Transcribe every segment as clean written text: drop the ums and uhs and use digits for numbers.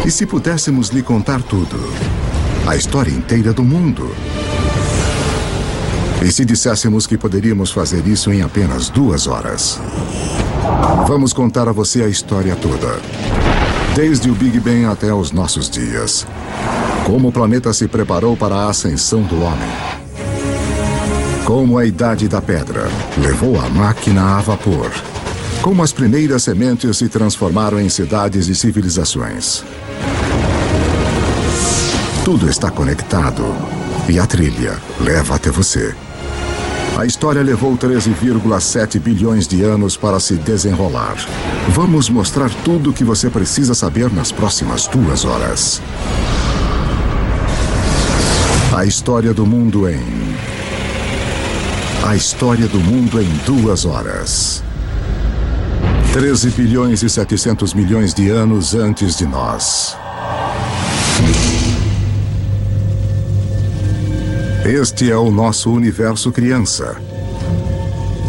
E se pudéssemos lhe contar tudo? A história inteira do mundo? E se disséssemos que poderíamos fazer isso em apenas 2 horas? Vamos contar a você a história toda. Desde o Big Bang até os nossos dias. Como o planeta se preparou para a ascensão do homem. Como a Idade da Pedra levou a máquina a vapor. Como as primeiras sementes se transformaram em cidades e civilizações. Tudo está conectado e a trilha leva até você. A história levou 13,7 bilhões de anos para se desenrolar. Vamos mostrar tudo o que você precisa saber nas próximas 2 horas. A história do mundo em... A história do mundo em 2 horas. 13 bilhões e 700 milhões de anos antes de nós. Este é o nosso universo criança.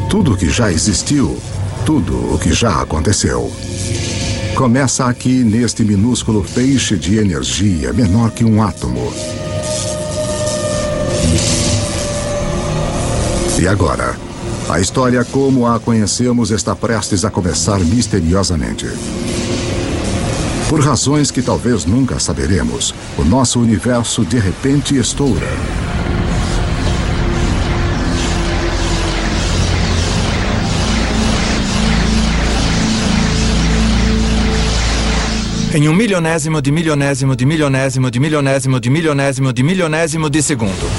Tudo o que já existiu, tudo o que já aconteceu. Começa aqui neste minúsculo feixe de energia menor que um átomo. E agora, a história como a conhecemos está prestes a começar misteriosamente. Por razões que talvez nunca saberemos, o nosso universo de repente estoura. Em 1/milionésimo de milionésimo de milionésimo de milionésimo de milionésimo de milionésimo de segundo.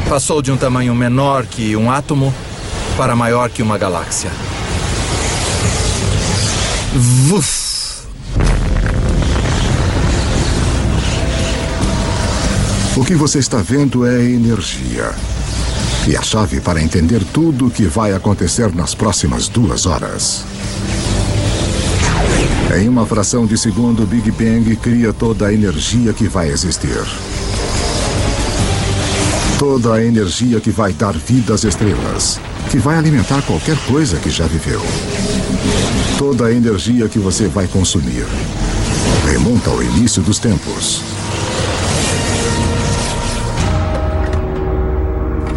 Passou de um tamanho menor que um átomo para maior que uma galáxia. Vuf! O que você está vendo é energia. E a chave para entender tudo o que vai acontecer nas próximas 2 horas. Em uma fração de segundo, o Big Bang cria toda a energia que vai existir. Toda a energia que vai dar vida às estrelas, que vai alimentar qualquer coisa que já viveu. Toda a energia que você vai consumir remonta ao início dos tempos.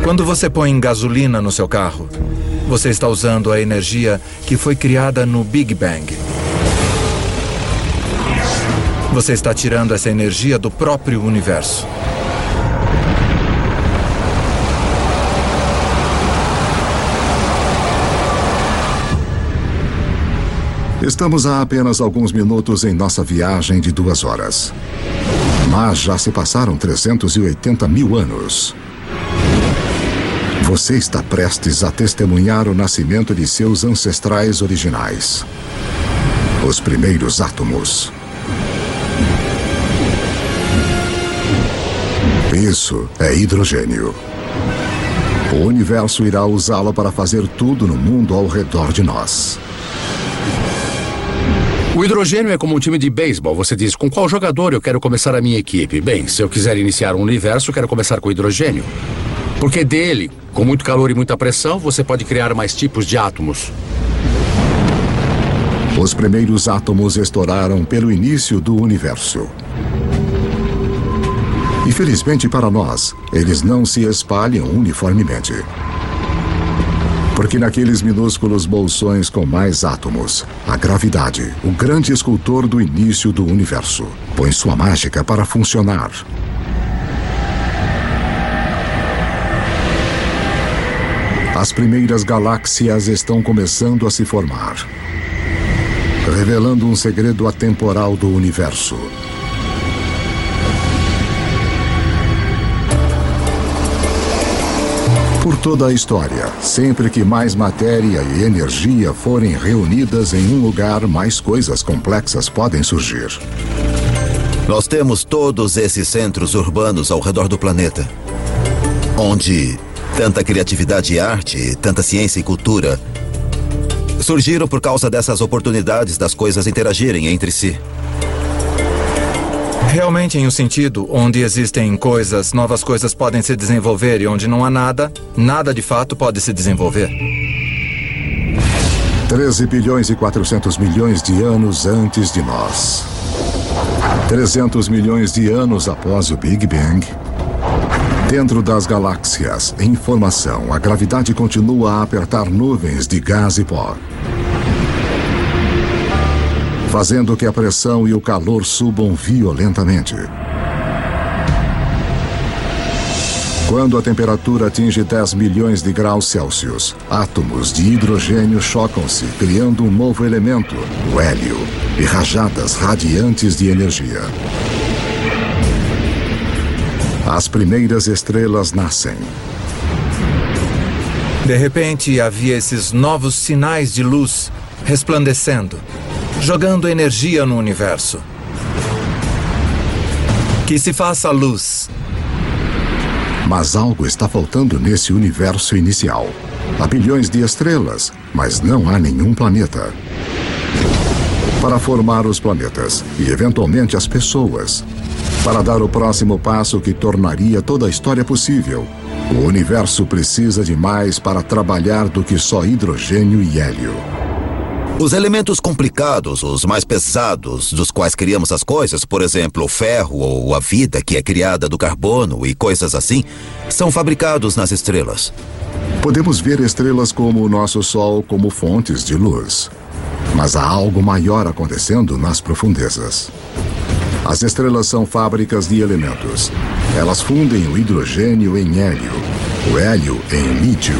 Quando você põe gasolina no seu carro, você está usando a energia que foi criada no Big Bang. Você está tirando essa energia do próprio universo. Estamos há apenas alguns minutos em nossa viagem de 2 horas. Mas já se passaram 380 mil anos. Você está prestes a testemunhar o nascimento de seus ancestrais originais. Os primeiros átomos. Isso é hidrogênio. O universo irá usá-lo para fazer tudo no mundo ao redor de nós. O hidrogênio é como um time de beisebol. Você diz, com qual jogador eu quero começar a minha equipe? Bem, se eu quiser iniciar um universo, eu quero começar com hidrogênio. Porque dele, com muito calor e muita pressão, você pode criar mais tipos de átomos. Os primeiros átomos estouraram pelo início do universo. Infelizmente para nós, eles não se espalham uniformemente. Porque naqueles minúsculos bolsões com mais átomos, a gravidade, o grande escultor do início do universo, põe sua mágica para funcionar. As primeiras galáxias estão começando a se formar, revelando um segredo atemporal do universo. Por toda a história, sempre que mais matéria e energia forem reunidas em um lugar, mais coisas complexas podem surgir. Nós temos todos esses centros urbanos ao redor do planeta, onde tanta criatividade e arte, tanta ciência e cultura surgiram por causa dessas oportunidades das coisas interagirem entre si. Realmente em um sentido onde existem coisas, novas coisas podem se desenvolver e onde não há nada, nada de fato pode se desenvolver. 13 bilhões e 400 milhões de anos antes de nós. 300 milhões de anos após o Big Bang, dentro das galáxias, em formação, a gravidade continua a apertar nuvens de gás e pó, fazendo que a pressão e o calor subam violentamente. Quando a temperatura atinge 10 milhões de graus Celsius, átomos de hidrogênio chocam-se, criando um novo elemento, o hélio, e rajadas radiantes de energia. As primeiras estrelas nascem. De repente, havia esses novos sinais de luz resplandecendo, jogando energia no universo. Que se faça luz. Mas algo está faltando nesse universo inicial. Há bilhões de estrelas, mas não há nenhum planeta. Para formar os planetas e, eventualmente, as pessoas, para dar o próximo passo que tornaria toda a história possível, o universo precisa de mais para trabalhar do que só hidrogênio e hélio. Os elementos complicados, os mais pesados, dos quais criamos as coisas, por exemplo, o ferro ou a vida que é criada do carbono e coisas assim, são fabricados nas estrelas. Podemos ver estrelas como o nosso Sol como fontes de luz. Mas há algo maior acontecendo nas profundezas. As estrelas são fábricas de elementos. Elas fundem o hidrogênio em hélio, o hélio em lítio,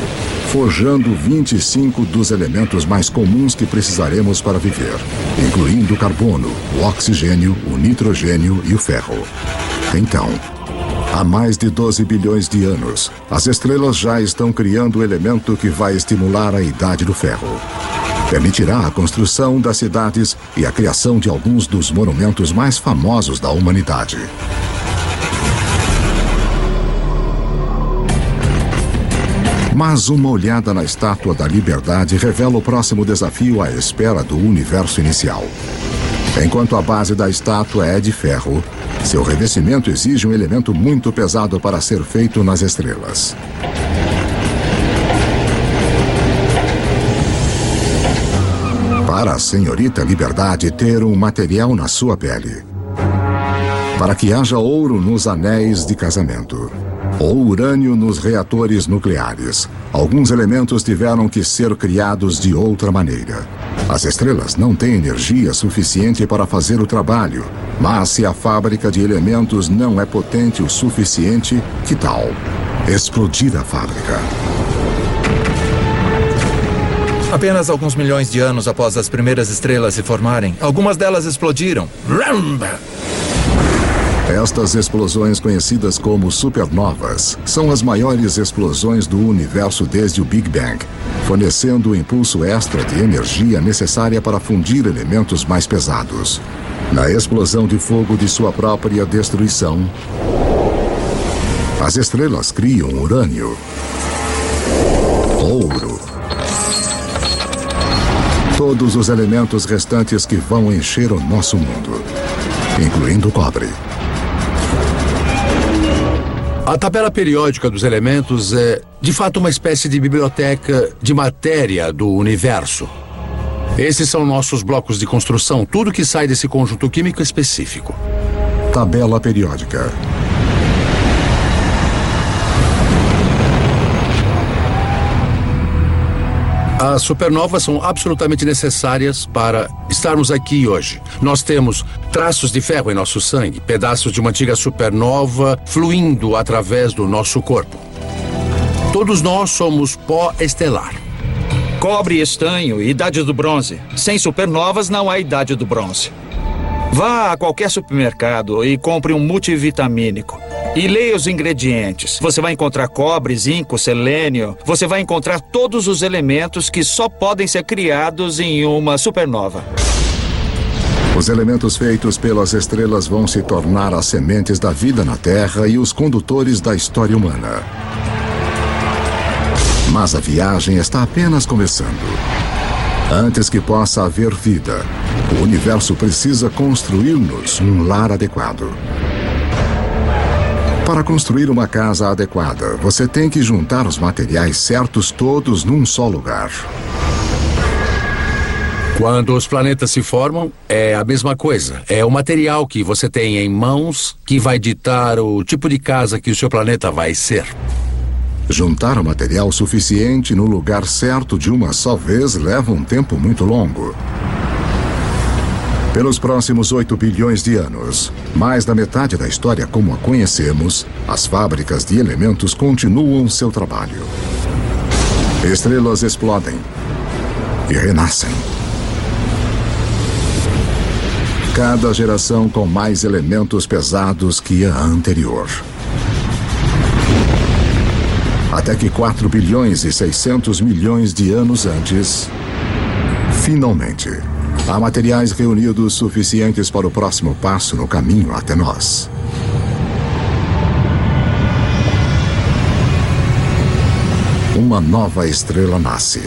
forjando 25 dos elementos mais comuns que precisaremos para viver, incluindo o carbono, o oxigênio, o nitrogênio e o ferro. Então, há mais de 12 bilhões de anos, as estrelas já estão criando o elemento que vai estimular a idade do ferro. Permitirá a construção das cidades e a criação de alguns dos monumentos mais famosos da humanidade. Mas uma olhada na Estátua da Liberdade revela o próximo desafio à espera do universo inicial. Enquanto a base da estátua é de ferro, seu revestimento exige um elemento muito pesado para ser feito nas estrelas. Para a senhorita Liberdade ter um material na sua pele. Para que haja ouro nos anéis de casamento. Ou urânio nos reatores nucleares. Alguns elementos tiveram que ser criados de outra maneira. As estrelas não têm energia suficiente para fazer o trabalho, mas se a fábrica de elementos não é potente o suficiente, que tal explodir a fábrica? Apenas alguns milhões de anos após as primeiras estrelas se formarem, algumas delas explodiram. Estas explosões, conhecidas como supernovas, são as maiores explosões do universo desde o Big Bang, fornecendo o impulso extra de energia necessária para fundir elementos mais pesados. Na explosão de fogo de sua própria destruição, as estrelas criam urânio, ouro, todos os elementos restantes que vão encher o nosso mundo, incluindo o cobre. A tabela periódica dos elementos é, de fato, uma espécie de biblioteca de matéria do universo. Esses são nossos blocos de construção, tudo que sai desse conjunto químico específico. Tabela periódica. As supernovas são absolutamente necessárias para estarmos aqui hoje. Nós temos traços de ferro em nosso sangue, pedaços de uma antiga supernova fluindo através do nosso corpo. Todos nós somos pó estelar. Cobre e estanho, idade do bronze. Sem supernovas não há idade do bronze. Vá a qualquer supermercado e compre um multivitamínico. E leia os ingredientes. Você vai encontrar cobre, zinco, selênio. Você vai encontrar todos os elementos que só podem ser criados em uma supernova. Os elementos feitos pelas estrelas vão se tornar as sementes da vida na Terra e os condutores da história humana. Mas a viagem está apenas começando. Antes que possa haver vida, o universo precisa construir-nos um lar adequado. Para construir uma casa adequada, você tem que juntar os materiais certos todos num só lugar. Quando os planetas se formam, é a mesma coisa. É o material que você tem em mãos que vai ditar o tipo de casa que o seu planeta vai ser. Juntar o material suficiente no lugar certo de uma só vez leva um tempo muito longo. Pelos próximos 8 bilhões de anos, mais da metade da história como a conhecemos, as fábricas de elementos continuam seu trabalho. Estrelas explodem e renascem. Cada geração com mais elementos pesados que a anterior. Até que 4 bilhões e 600 milhões de anos antes, finalmente, há materiais reunidos suficientes para o próximo passo no caminho até nós. Uma nova estrela nasce.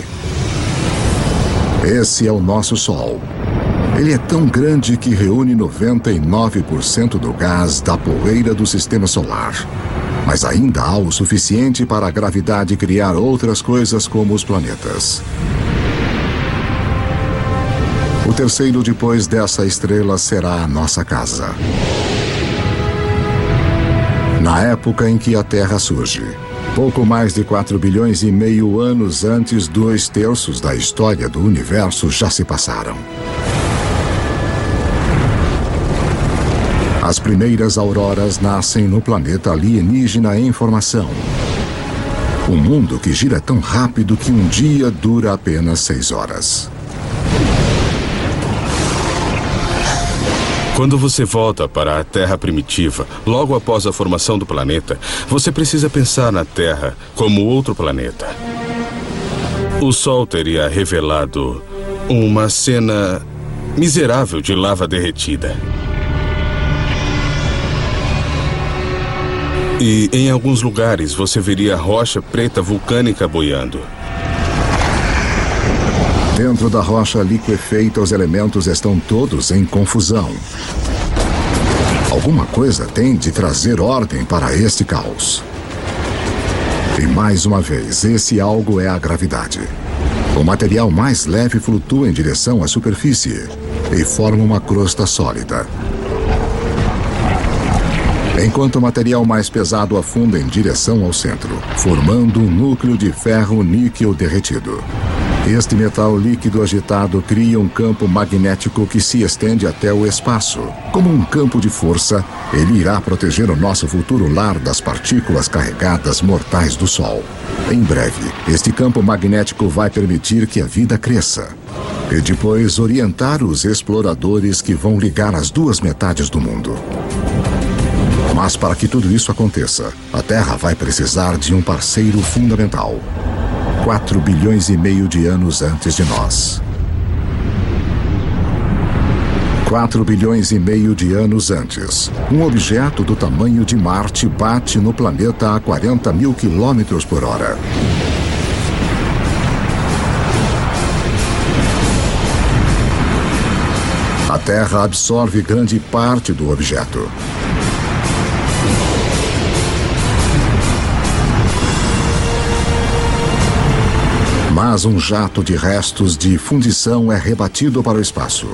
Esse é o nosso Sol. Ele é tão grande que reúne 99% do gás da poeira do sistema solar. Mas ainda há o suficiente para a gravidade criar outras coisas como os planetas. O terceiro depois dessa estrela será a nossa casa. Na época em que a Terra surge, pouco mais de 4 bilhões e meio anos antes, 2/3 da história do universo já se passaram. As primeiras auroras nascem no planeta alienígena em formação. Um mundo que gira tão rápido que um dia dura apenas 6 horas. Quando você volta para a Terra primitiva, logo após a formação do planeta, você precisa pensar na Terra como outro planeta. O Sol teria revelado uma cena miserável de lava derretida. E em alguns lugares você veria rocha preta vulcânica boiando. Dentro da rocha liquefeita, os elementos estão todos em confusão. Alguma coisa tem de trazer ordem para este caos. E mais uma vez, esse algo é a gravidade. O material mais leve flutua em direção à superfície e forma uma crosta sólida. Enquanto o material mais pesado afunda em direção ao centro, formando um núcleo de ferro-níquel derretido. Este metal líquido agitado cria um campo magnético que se estende até o espaço. Como um campo de força, ele irá proteger o nosso futuro lar das partículas carregadas mortais do Sol. Em breve, este campo magnético vai permitir que a vida cresça. E depois orientar os exploradores que vão ligar as duas metades do mundo. Mas para que tudo isso aconteça, a Terra vai precisar de um parceiro fundamental. 4 bilhões e meio de anos antes de nós. 4 bilhões e meio de anos antes, um objeto do tamanho de Marte bate no planeta a 40 mil quilômetros por hora. A Terra absorve grande parte do objeto. Mas um jato de restos de fundição é rebatido para o espaço.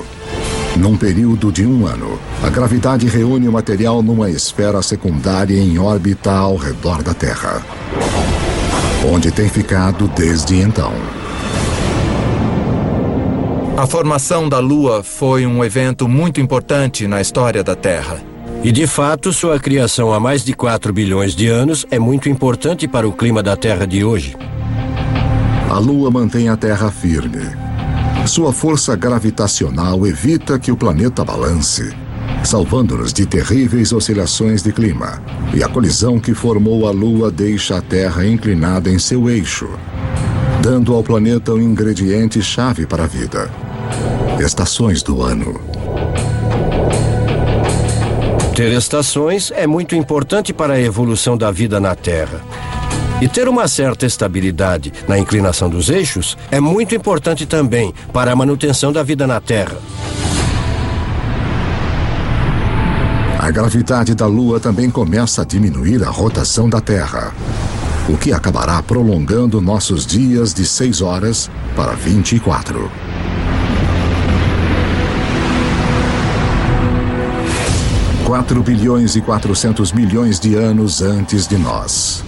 Num período de 1 ano, a gravidade reúne o material numa esfera secundária em órbita ao redor da Terra, onde tem ficado desde então. A formação da Lua foi um evento muito importante na história da Terra. E, de fato, sua criação há mais de 4 bilhões de anos é muito importante para o clima da Terra de hoje. A Lua mantém a Terra firme. Sua força gravitacional evita que o planeta balance, salvando-nos de terríveis oscilações de clima. E a colisão que formou a Lua deixa a Terra inclinada em seu eixo, dando ao planeta um ingrediente-chave para a vida: estações do ano. Ter estações é muito importante para a evolução da vida na Terra. E ter uma certa estabilidade na inclinação dos eixos é muito importante também para a manutenção da vida na Terra. A gravidade da Lua também começa a diminuir a rotação da Terra, o que acabará prolongando nossos dias de 6 horas para 24. 4 bilhões e 400 milhões de anos antes de nós.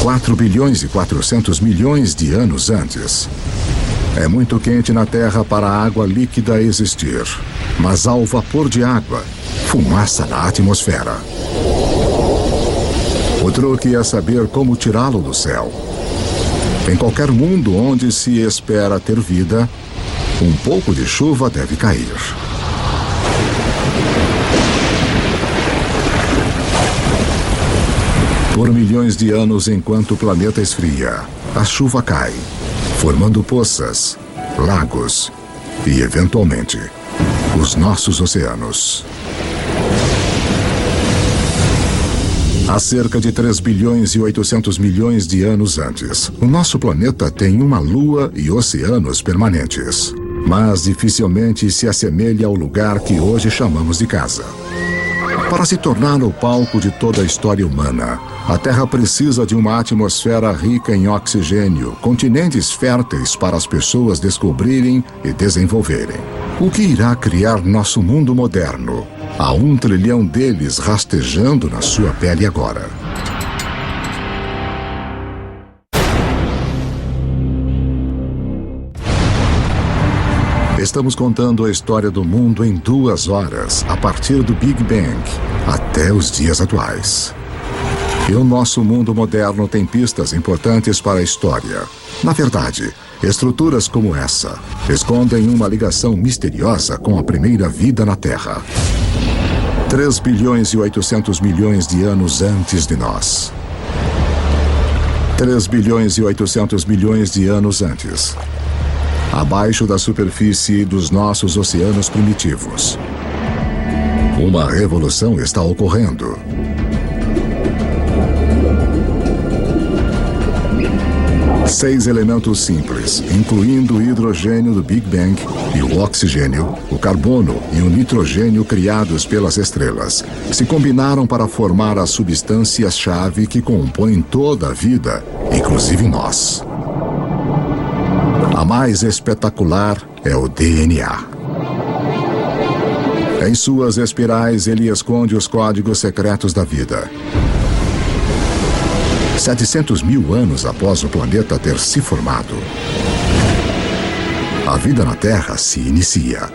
4 bilhões e 400 milhões de anos antes. É muito quente na Terra para a água líquida existir, mas há o vapor de água, fumaça na atmosfera. O truque é saber como tirá-lo do céu. Em qualquer mundo onde se espera ter vida, um pouco de chuva deve cair. Por milhões de anos, enquanto o planeta esfria, a chuva cai, formando poças, lagos e, eventualmente, os nossos oceanos. Há cerca de 3 bilhões e 800 milhões de anos antes, o nosso planeta tem uma lua e oceanos permanentes, mas dificilmente se assemelha ao lugar que hoje chamamos de casa. Para se tornar o palco de toda a história humana, a Terra precisa de uma atmosfera rica em oxigênio, continentes férteis para as pessoas descobrirem e desenvolverem. O que irá criar nosso mundo moderno? Há 1 trilhão deles rastejando na sua pele agora. Estamos contando a história do mundo em 2 horas, a partir do Big Bang até os dias atuais. E o nosso mundo moderno tem pistas importantes para a história. Na verdade, estruturas como essa escondem uma ligação misteriosa com a primeira vida na Terra. 3 bilhões e 800 milhões de anos antes de nós. 3 bilhões e 800 milhões de anos antes. Abaixo da superfície dos nossos oceanos primitivos. Uma revolução está ocorrendo. Seis elementos simples, incluindo o hidrogênio do Big Bang e o oxigênio, o carbono e o nitrogênio criados pelas estrelas, se combinaram para formar as substâncias-chave que compõem toda a vida, inclusive nós. A mais espetacular é o DNA. Em suas espirais, ele esconde os códigos secretos da vida. 700 mil anos após o planeta ter se formado, a vida na Terra se inicia.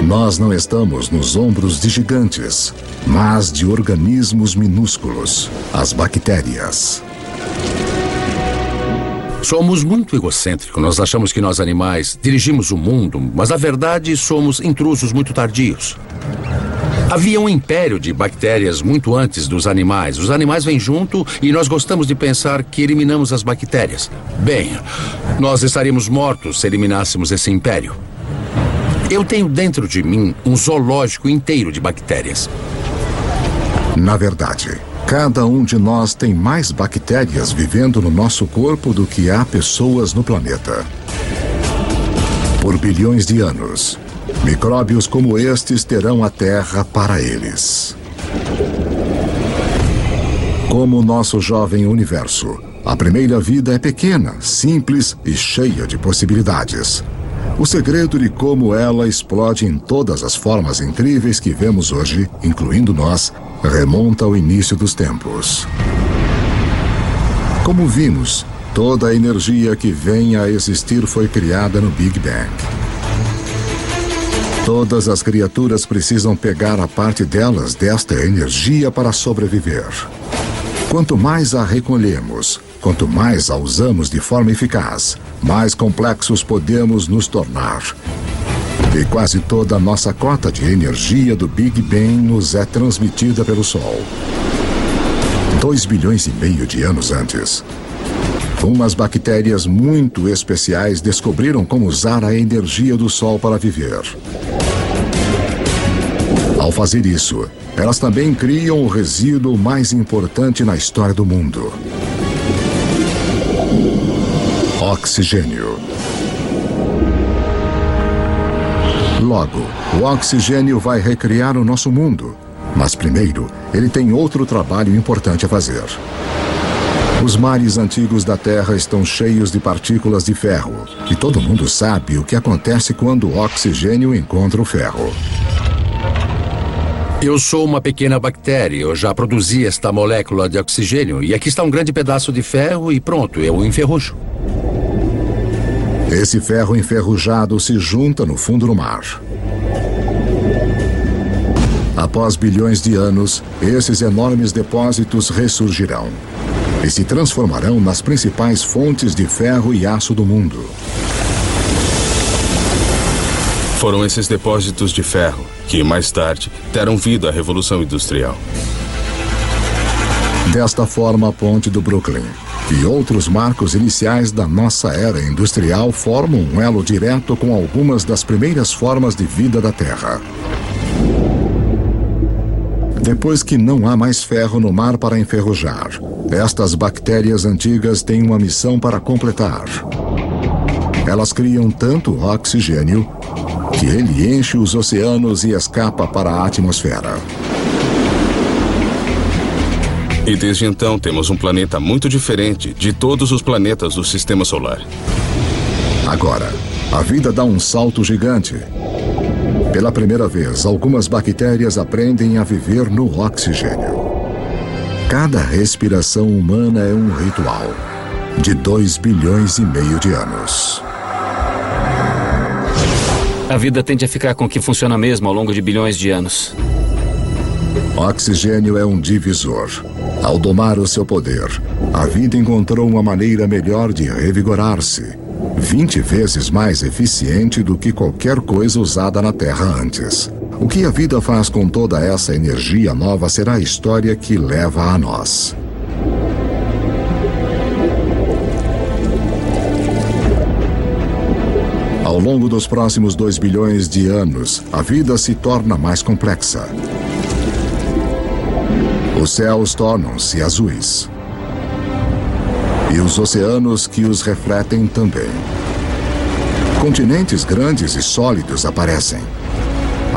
Nós não estamos nos ombros de gigantes, mas de organismos minúsculos, as bactérias. Somos muito egocêntricos. Nós achamos que nós animais dirigimos o mundo, mas na verdade somos intrusos muito tardios. Havia um império de bactérias muito antes dos animais. Os animais vêm junto e nós gostamos de pensar que eliminamos as bactérias. Bem, nós estaríamos mortos se eliminássemos esse império. Eu tenho dentro de mim um zoológico inteiro de bactérias. Na verdade, cada um de nós tem mais bactérias vivendo no nosso corpo do que há pessoas no planeta. Por bilhões de anos, micróbios como estes terão a Terra para eles. Como o nosso jovem universo, a primeira vida é pequena, simples e cheia de possibilidades. O segredo de como ela explode em todas as formas incríveis que vemos hoje, incluindo nós, remonta ao início dos tempos. Como vimos, toda a energia que vem a existir foi criada no Big Bang. Todas as criaturas precisam pegar a parte delas desta energia para sobreviver. Quanto mais a recolhemos, quanto mais a usamos de forma eficaz, mais complexos podemos nos tornar. E quase toda a nossa cota de energia do Big Bang nos é transmitida pelo Sol. 2 bilhões e meio de anos antes, umas bactérias muito especiais descobriram como usar a energia do Sol para viver. Ao fazer isso, elas também criam o resíduo mais importante na história do mundo: oxigênio. Logo, o oxigênio vai recriar o nosso mundo. Mas primeiro, ele tem outro trabalho importante a fazer. Os mares antigos da Terra estão cheios de partículas de ferro. E todo mundo sabe o que acontece quando o oxigênio encontra o ferro. Eu sou uma pequena bactéria. Eu já produzi esta molécula de oxigênio. E aqui está um grande pedaço de ferro e pronto, eu o enferrujo. Esse ferro enferrujado se junta no fundo do mar. Após bilhões de anos, esses enormes depósitos ressurgirão e se transformarão nas principais fontes de ferro e aço do mundo. Foram esses depósitos de ferro que, mais tarde, deram vida à Revolução Industrial. Desta forma, a Ponte do Brooklyn e outros marcos iniciais da nossa era industrial formam um elo direto com algumas das primeiras formas de vida da Terra. Depois que não há mais ferro no mar para enferrujar, estas bactérias antigas têm uma missão para completar. Elas criam tanto oxigênio que ele enche os oceanos e escapa para a atmosfera. E desde então temos um planeta muito diferente de todos os planetas do Sistema Solar. Agora, a vida dá um salto gigante. Pela primeira vez, algumas bactérias aprendem a viver no oxigênio. Cada respiração humana é um ritual de 2,5 bilhões de anos. A vida tende a ficar com o que funciona mesmo ao longo de bilhões de anos. Oxigênio é um divisor. Ao domar o seu poder, a vida encontrou uma maneira melhor de revigorar-se, 20 vezes mais eficiente do que qualquer coisa usada na Terra antes. O que a vida faz com toda essa energia nova será a história que leva a nós. Ao longo dos próximos 2 bilhões de anos, a vida se torna mais complexa. Os céus tornam-se azuis. E os oceanos que os refletem também. Continentes grandes e sólidos aparecem.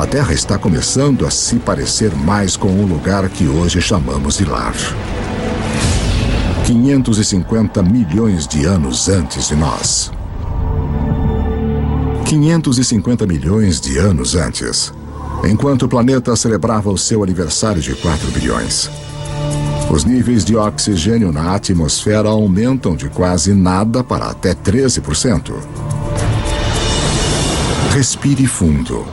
A Terra está começando a se parecer mais com o lugar que hoje chamamos de lar. 550 milhões de anos antes de nós. 550 milhões de anos antes, enquanto o planeta celebrava o seu aniversário de 4 bilhões. Os níveis de oxigênio na atmosfera aumentam de quase nada para até 13%. Respire fundo,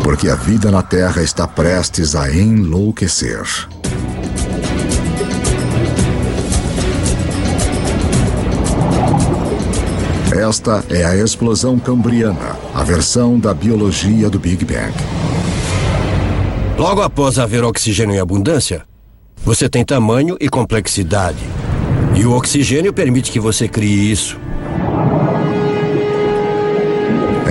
porque a vida na Terra está prestes a enlouquecer. Esta é a explosão cambriana, a versão da biologia do Big Bang. Logo após haver oxigênio em abundância, você tem tamanho e complexidade. E o oxigênio permite que você crie isso.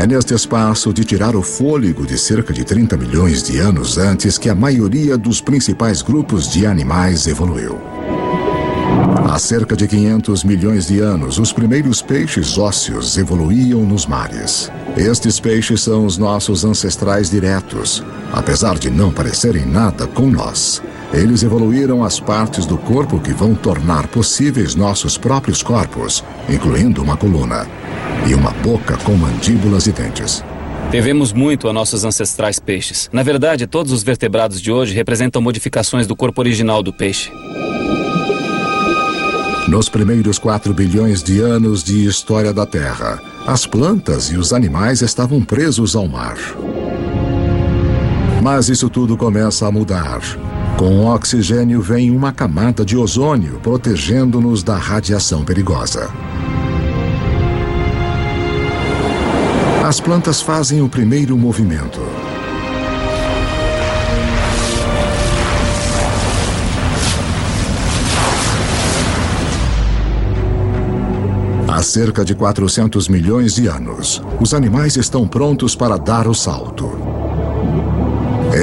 É neste espaço de tirar o fôlego de cerca de 30 milhões de anos antes que a maioria dos principais grupos de animais evoluiu. Há cerca de 500 milhões de anos, os primeiros peixes ósseos evoluíam nos mares. Estes peixes são os nossos ancestrais diretos, apesar de não parecerem nada com nós. Eles evoluíram as partes do corpo que vão tornar possíveis nossos próprios corpos, incluindo uma coluna e uma boca com mandíbulas e dentes. Devemos muito a nossos ancestrais peixes. Na verdade, todos os vertebrados de hoje representam modificações do corpo original do peixe. Nos primeiros 4 bilhões de anos de história da Terra, as plantas e os animais estavam presos ao mar. Mas isso tudo começa a mudar. Com o oxigênio vem uma camada de ozônio protegendo-nos da radiação perigosa. As plantas fazem o primeiro movimento. Há cerca de 400 milhões de anos, os animais estão prontos para dar o salto.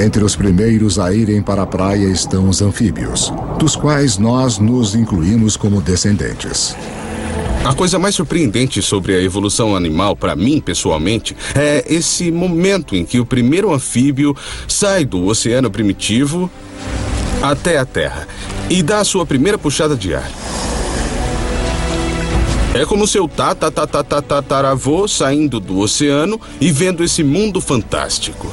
Entre os primeiros a irem para a praia estão os anfíbios, dos quais nós nos incluímos como descendentes. A coisa mais surpreendente sobre a evolução animal, para mim, pessoalmente, é esse momento em que o primeiro anfíbio sai do oceano primitivo até a Terra e dá a sua primeira puxada de ar. É como seu tataravô saindo do oceano e vendo esse mundo fantástico.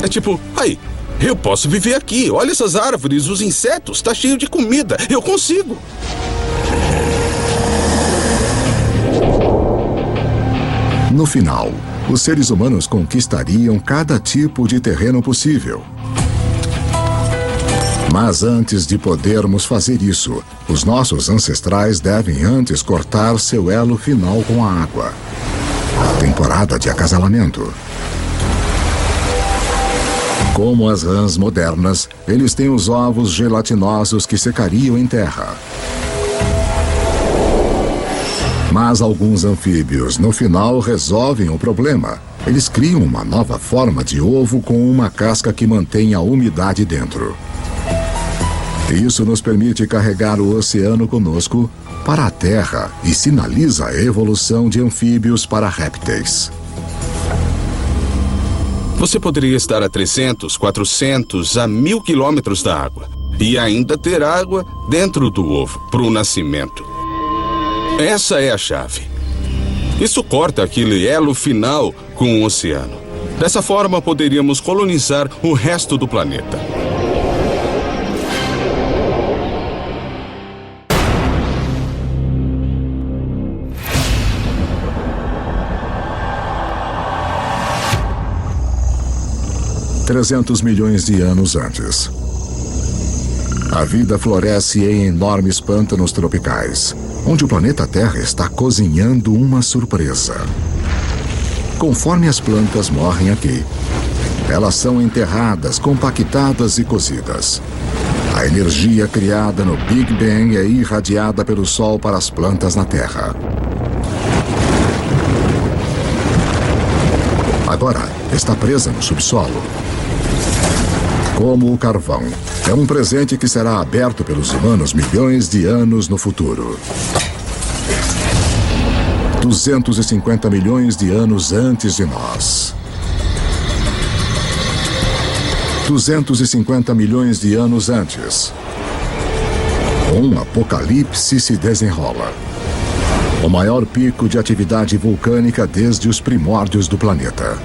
É tipo, aí, eu posso viver aqui. Olha essas árvores, os insetos, tá cheio de comida. Eu consigo. No final, os seres humanos conquistariam cada tipo de terreno possível. Mas antes de podermos fazer isso, os nossos ancestrais devem antes cortar seu elo final com a água. A temporada de acasalamento. Como as rãs modernas, eles têm os ovos gelatinosos que secariam em terra. Mas alguns anfíbios, no final, resolvem o problema. Eles criam uma nova forma de ovo com uma casca que mantém a umidade dentro. Isso nos permite carregar o oceano conosco para a Terra e sinaliza a evolução de anfíbios para répteis. Você poderia estar a 300, 400, a 1000 quilômetros da água e ainda ter água dentro do ovo para o nascimento. Essa é a chave. Isso corta aquele elo final com o oceano. Dessa forma, poderíamos colonizar o resto do planeta. $300 milhões de anos antes. A vida floresce em enormes pântanos tropicais, onde o planeta Terra está cozinhando uma surpresa. Conforme as plantas morrem aqui, elas são enterradas, compactadas e cozidas. A energia criada no Big Bang é irradiada pelo Sol para as plantas na Terra. Agora está presa no subsolo. Como o carvão, é um presente que será aberto pelos humanos milhões de anos no futuro. 250 milhões de anos antes de nós. 250 milhões de anos antes. Um apocalipse se desenrola. O maior pico de atividade vulcânica desde os primórdios do planeta.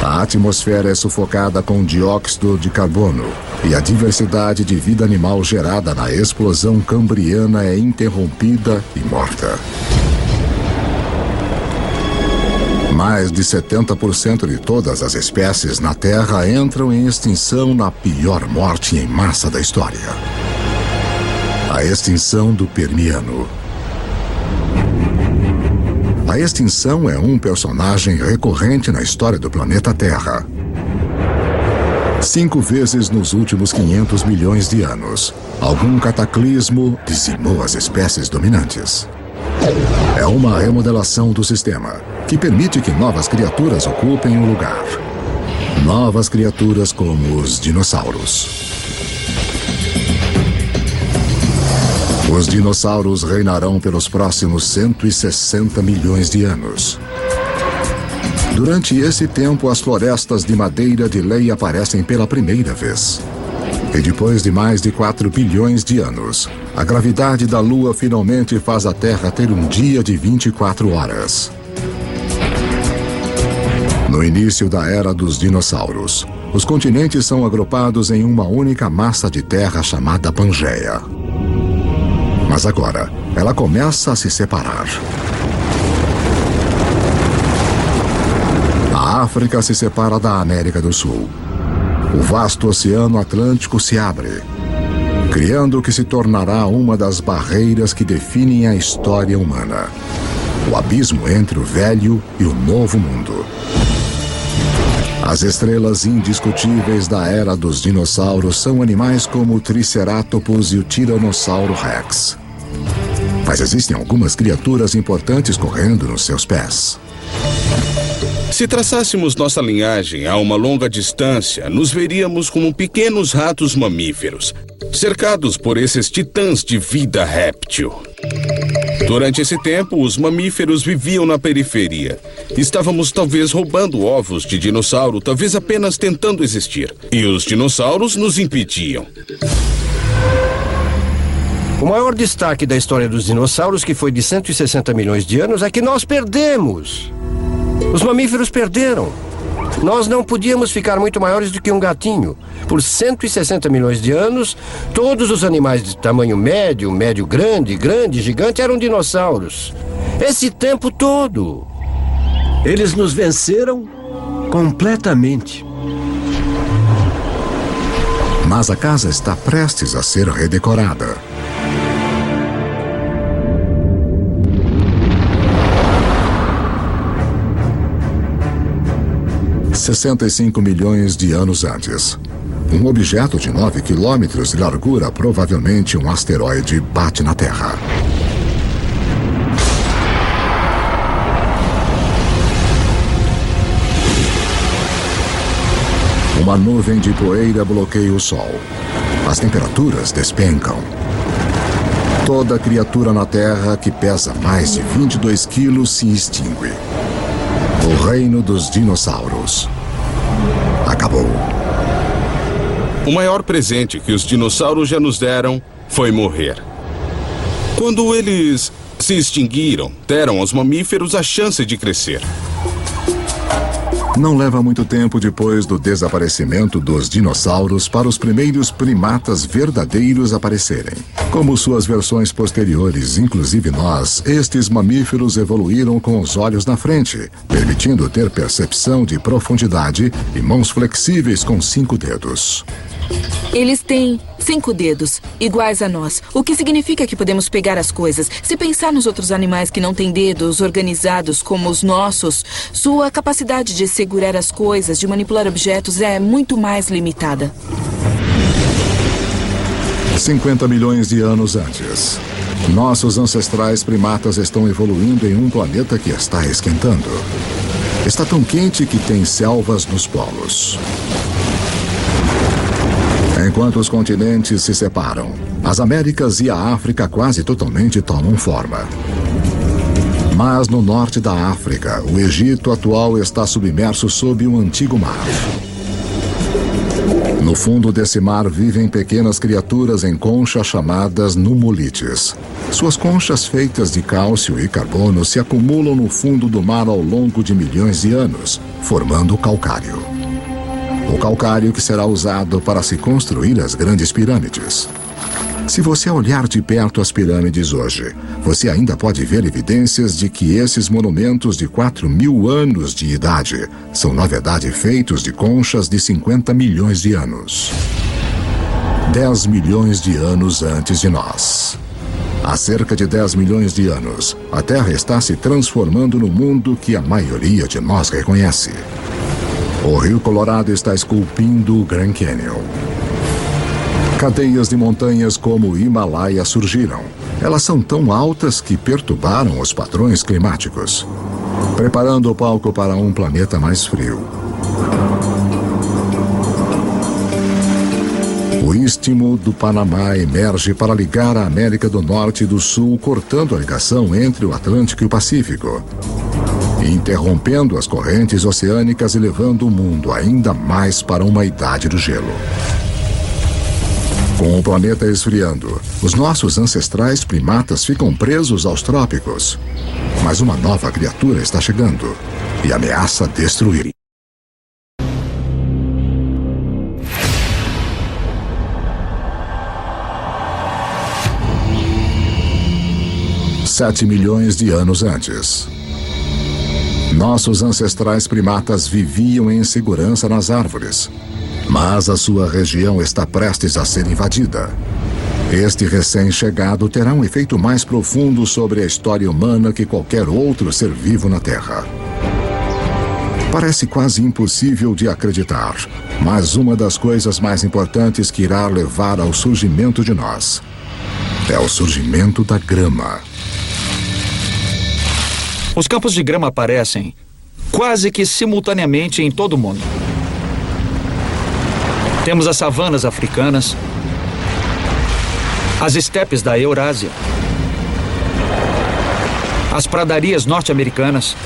A atmosfera é sufocada com dióxido de carbono e a diversidade de vida animal gerada na explosão cambriana é interrompida e morta. Mais de 70% de todas as espécies na Terra entram em extinção na pior morte em massa da história. A extinção do Permiano. A extinção é um personagem recorrente na história do planeta Terra. 5 vezes nos últimos 500 milhões de anos, algum cataclismo dizimou as espécies dominantes. É uma remodelação do sistema, que permite que novas criaturas ocupem o lugar. Novas criaturas como os dinossauros. Os dinossauros reinarão pelos próximos 160 milhões de anos. Durante esse tempo, as florestas de madeira de lei aparecem pela primeira vez. E depois de mais de 4 bilhões de anos, a gravidade da Lua finalmente faz a Terra ter um dia de 24 horas. No início da era dos dinossauros, os continentes são agrupados em uma única massa de terra chamada Pangeia. Mas agora, ela começa a se separar. A África se separa da América do Sul. O vasto Oceano Atlântico se abre, criando o que se tornará uma das barreiras que definem a história humana. O abismo entre o velho e o novo mundo. As estrelas indiscutíveis da era dos dinossauros são animais como o Triceratopus e o Tiranossauro Rex. Mas existem algumas criaturas importantes correndo nos seus pés. Se traçássemos nossa linhagem a uma longa distância, nos veríamos como pequenos ratos mamíferos, cercados por esses titãs de vida réptil. Durante esse tempo, os mamíferos viviam na periferia. Estávamos talvez roubando ovos de dinossauro, talvez apenas tentando existir. E os dinossauros nos impediam. O maior destaque da história dos dinossauros, que foi de 160 milhões de anos, é que nós perdemos. Os mamíferos perderam. Nós não podíamos ficar muito maiores do que um gatinho. Por 160 milhões de anos, todos os animais de tamanho médio, médio-grande, grande, gigante eram dinossauros. Esse tempo todo. Eles nos venceram completamente. Mas a casa está prestes a ser redecorada. $65 milhões de anos antes. Um objeto de 9 quilômetros de largura, provavelmente um asteroide, bate na Terra. Uma nuvem de poeira bloqueia o Sol. As temperaturas despencam. Toda criatura na Terra que pesa mais de 22 quilos se extingue. O reino dos dinossauros acabou. O maior presente que os dinossauros já nos deram foi morrer. Quando eles se extinguiram, deram aos mamíferos a chance de crescer. Não leva muito tempo depois do desaparecimento dos dinossauros para os primeiros primatas verdadeiros aparecerem. Como suas versões posteriores, inclusive nós, estes mamíferos evoluíram com os olhos na frente, permitindo ter percepção de profundidade e mãos flexíveis com 5 dedos. Eles têm 5 dedos, iguais a nós, o que significa que podemos pegar as coisas. Se pensar nos outros animais que não têm dedos organizados como os nossos, sua capacidade de segurar as coisas, de manipular objetos é muito mais limitada. 50 milhões de anos antes. Nossos ancestrais primatas estão evoluindo em um planeta que está esquentando. Está tão quente que tem selvas nos polos. Enquanto os continentes se separam, as Américas e a África quase totalmente tomam forma. Mas no norte da África, o Egito atual está submerso sob um antigo mar. No fundo desse mar vivem pequenas criaturas em conchas chamadas nummulites. Suas conchas feitas de cálcio e carbono se acumulam no fundo do mar ao longo de milhões de anos, formando o calcário. O calcário que será usado para se construir as grandes pirâmides. Se você olhar de perto as pirâmides hoje, você ainda pode ver evidências de que esses monumentos de 4.000 anos de idade são, na verdade, feitos de conchas de 50 milhões de anos. 10 milhões de anos antes de nós. Há cerca de 10 milhões de anos, a Terra está se transformando no mundo que a maioria de nós reconhece. O Rio Colorado está esculpindo o Grand Canyon. Cadeias de montanhas como o Himalaia surgiram. Elas são tão altas que perturbaram os padrões climáticos, preparando o palco para um planeta mais frio. O Istmo do Panamá emerge para ligar a América do Norte e do Sul, cortando a ligação entre o Atlântico e o Pacífico, interrompendo as correntes oceânicas e levando o mundo ainda mais para uma idade do gelo. Com o planeta esfriando, os nossos ancestrais primatas ficam presos aos trópicos. Mas uma nova criatura está chegando e ameaça destruir. Sete milhões de anos antes. Nossos ancestrais primatas viviam em segurança nas árvores, mas a sua região está prestes a ser invadida. Este recém-chegado terá um efeito mais profundo sobre a história humana que qualquer outro ser vivo na Terra. Parece quase impossível de acreditar, mas uma das coisas mais importantes que irá levar ao surgimento de nós é o surgimento da grama. Os campos de grama aparecem quase que simultaneamente em todo o mundo. Temos as savanas africanas, as estepes da Eurásia, as pradarias norte-americanas,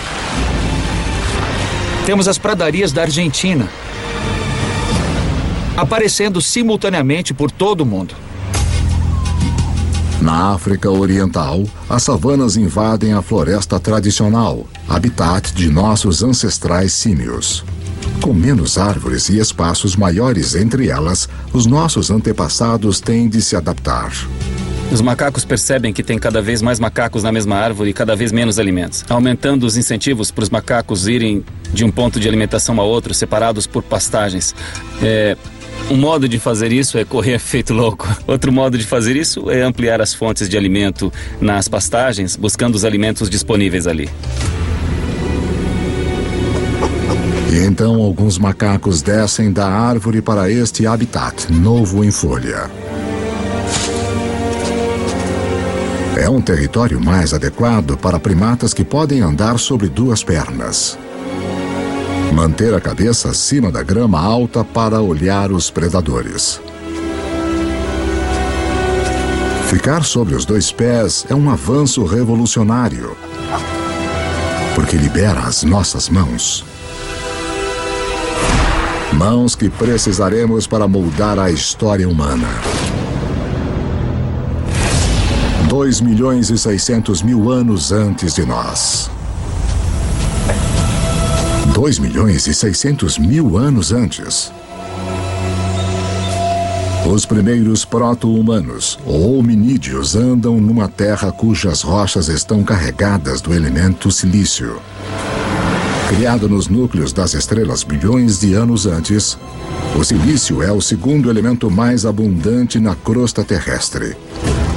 temos as pradarias da Argentina, aparecendo simultaneamente por todo o mundo. Na África Oriental, as savanas invadem a floresta tradicional, habitat de nossos ancestrais símios. Com menos árvores e espaços maiores entre elas, os nossos antepassados têm de se adaptar. Os macacos percebem que tem cada vez mais macacos na mesma árvore e cada vez menos alimentos, aumentando os incentivos para os macacos irem de um ponto de alimentação a outro, separados por pastagens. Um modo de fazer isso é correr feito louco. Outro modo de fazer isso é ampliar as fontes de alimento nas pastagens, buscando os alimentos disponíveis ali. E então alguns macacos descem da árvore para este habitat novo em folha. É um território mais adequado para primatas que podem andar sobre duas pernas. Manter a cabeça acima da grama alta para olhar os predadores. Ficar sobre os dois pés é um avanço revolucionário, porque libera as nossas mãos. Mãos que precisaremos para moldar a história humana. 2.600.000 anos antes de nós. 2.600.000 anos antes. Os primeiros proto-humanos, ou hominídeos, andam numa terra cujas rochas estão carregadas do elemento silício. Criado nos núcleos das estrelas bilhões de anos antes, o silício é o segundo elemento mais abundante na crosta terrestre.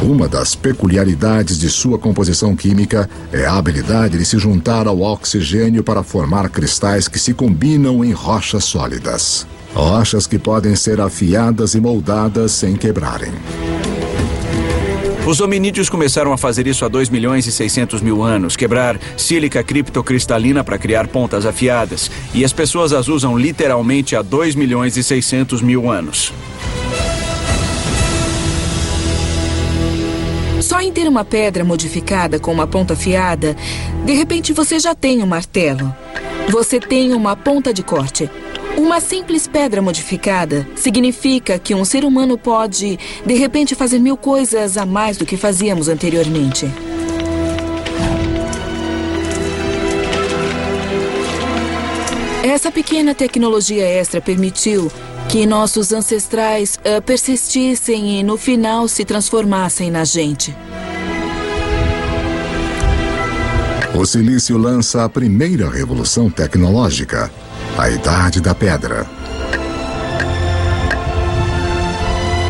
Uma das peculiaridades de sua composição química é a habilidade de se juntar ao oxigênio para formar cristais que se combinam em rochas sólidas. Rochas que podem ser afiadas e moldadas sem quebrarem. Os hominídeos começaram a fazer isso há 2.600.000 anos, quebrar sílica criptocristalina para criar pontas afiadas. E as pessoas as usam literalmente há 2.600.000 anos. Só em ter uma pedra modificada com uma ponta afiada, de repente você já tem um martelo. Você tem uma ponta de corte. Uma simples pedra modificada significa que um ser humano pode, de repente, fazer 1000 coisas a mais do que fazíamos anteriormente. Essa pequena tecnologia extra permitiu que nossos ancestrais persistissem e, no final, se transformassem na gente. O silício lança a primeira revolução tecnológica, a Idade da Pedra.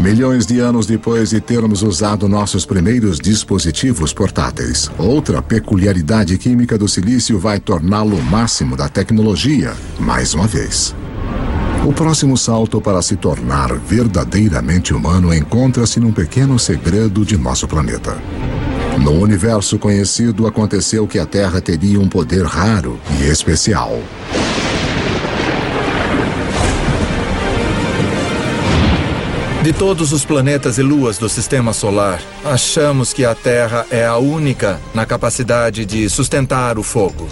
Milhões de anos depois de termos usado nossos primeiros dispositivos portáteis, outra peculiaridade química do silício vai torná-lo o máximo da tecnologia, mais uma vez. O próximo salto para se tornar verdadeiramente humano encontra-se num pequeno segredo de nosso planeta. No universo conhecido, aconteceu que a Terra teria um poder raro e especial. De todos os planetas e luas do Sistema Solar, achamos que a Terra é a única na capacidade de sustentar o fogo.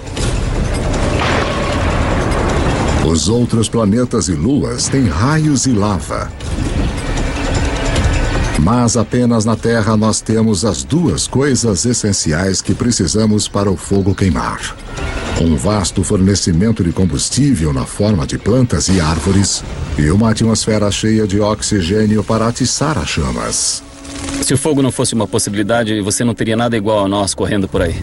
Os outros planetas e luas têm raios e lava. Mas apenas na Terra nós temos as duas coisas essenciais que precisamos para o fogo queimar. Um vasto fornecimento de combustível na forma de plantas e árvores e uma atmosfera cheia de oxigênio para atiçar as chamas. Se o fogo não fosse uma possibilidade, você não teria nada igual a nós correndo por aí.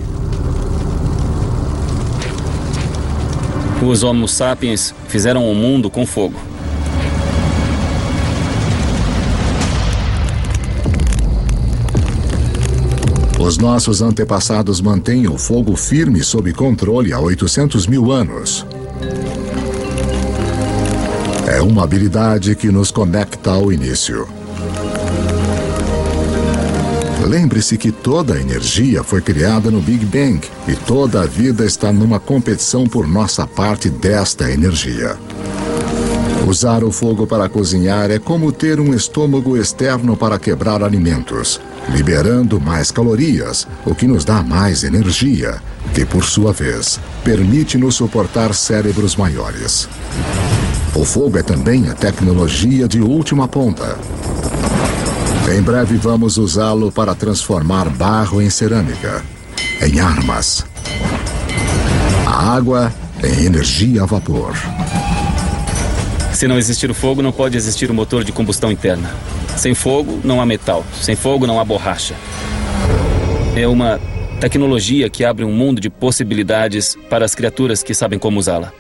Os Homo sapiens fizeram o mundo com fogo. Os nossos antepassados mantêm o fogo firme sob controle há 800.000 anos. É uma habilidade que nos conecta ao início. Lembre-se que toda a energia foi criada no Big Bang e toda a vida está numa competição por nossa parte desta energia. Usar o fogo para cozinhar é como ter um estômago externo para quebrar alimentos, liberando mais calorias, o que nos dá mais energia, que, por sua vez, permite-nos suportar cérebros maiores. O fogo é também a tecnologia de última ponta. Em breve vamos usá-lo para transformar barro em cerâmica, em armas, a água em energia a vapor Se não existir o fogo, não pode existir o motor de combustão interna. Sem fogo, não há metal. Sem fogo, não há borracha. É uma tecnologia que abre um mundo de possibilidades para as criaturas que sabem como usá-la.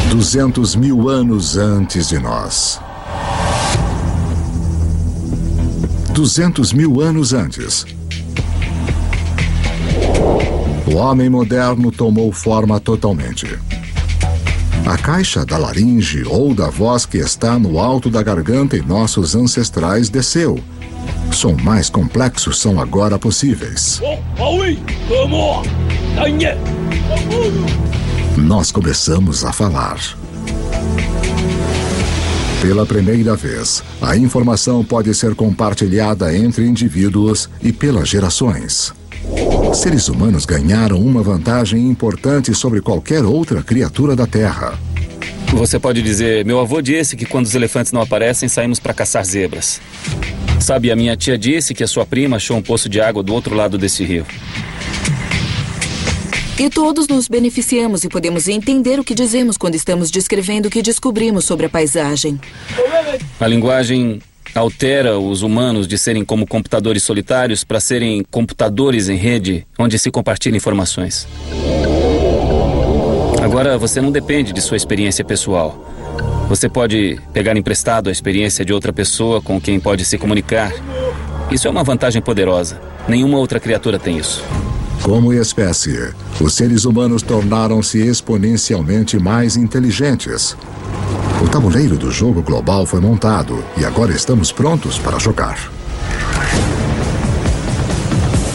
200 mil anos antes de nós. 200 mil anos antes. O homem moderno tomou forma totalmente. A caixa da laringe ou da voz que está no alto da garganta em nossos ancestrais desceu. Som mais complexos são agora possíveis. Nós começamos a falar. Pela primeira vez, a informação pode ser compartilhada entre indivíduos e pelas gerações. Seres humanos ganharam uma vantagem importante sobre qualquer outra criatura da Terra. Você pode dizer, meu avô disse que quando os elefantes não aparecem, saímos para caçar zebras. Sabe, a minha tia disse que a sua prima achou um poço de água do outro lado desse rio. E todos nos beneficiamos e podemos entender o que dizemos quando estamos descrevendo o que descobrimos sobre a paisagem. A linguagem altera os humanos de serem como computadores solitários para serem computadores em rede, onde se compartilham informações. Agora, você não depende de sua experiência pessoal. Você pode pegar emprestado a experiência de outra pessoa com quem pode se comunicar. Isso é uma vantagem poderosa. Nenhuma outra criatura tem isso. Como espécie, os seres humanos tornaram-se exponencialmente mais inteligentes. O tabuleiro do jogo global foi montado e agora estamos prontos para jogar.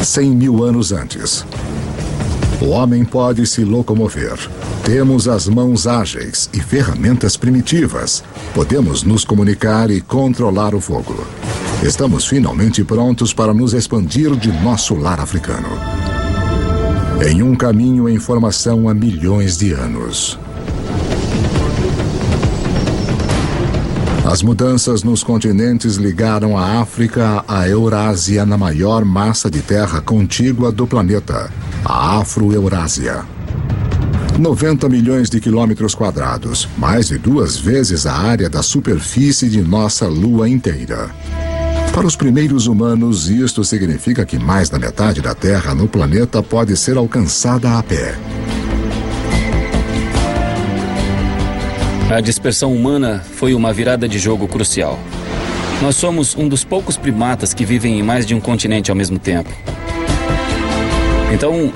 100 mil anos antes. O homem pode se locomover. Temos as mãos ágeis e ferramentas primitivas. Podemos nos comunicar e controlar o fogo. Estamos finalmente prontos para nos expandir de nosso lar africano. Em um caminho em formação há milhões de anos. As mudanças nos continentes ligaram a África à Eurásia na maior massa de terra contígua do planeta, a Afro-Eurásia. 90 milhões de quilômetros quadrados, mais de 2 vezes a área da superfície de nossa Lua inteira. Para os primeiros humanos, isto significa que mais da metade da Terra no planeta pode ser alcançada a pé. A dispersão humana foi uma virada de jogo crucial. Nós somos um dos poucos primatas que vivem em mais de um continente ao mesmo tempo. Então,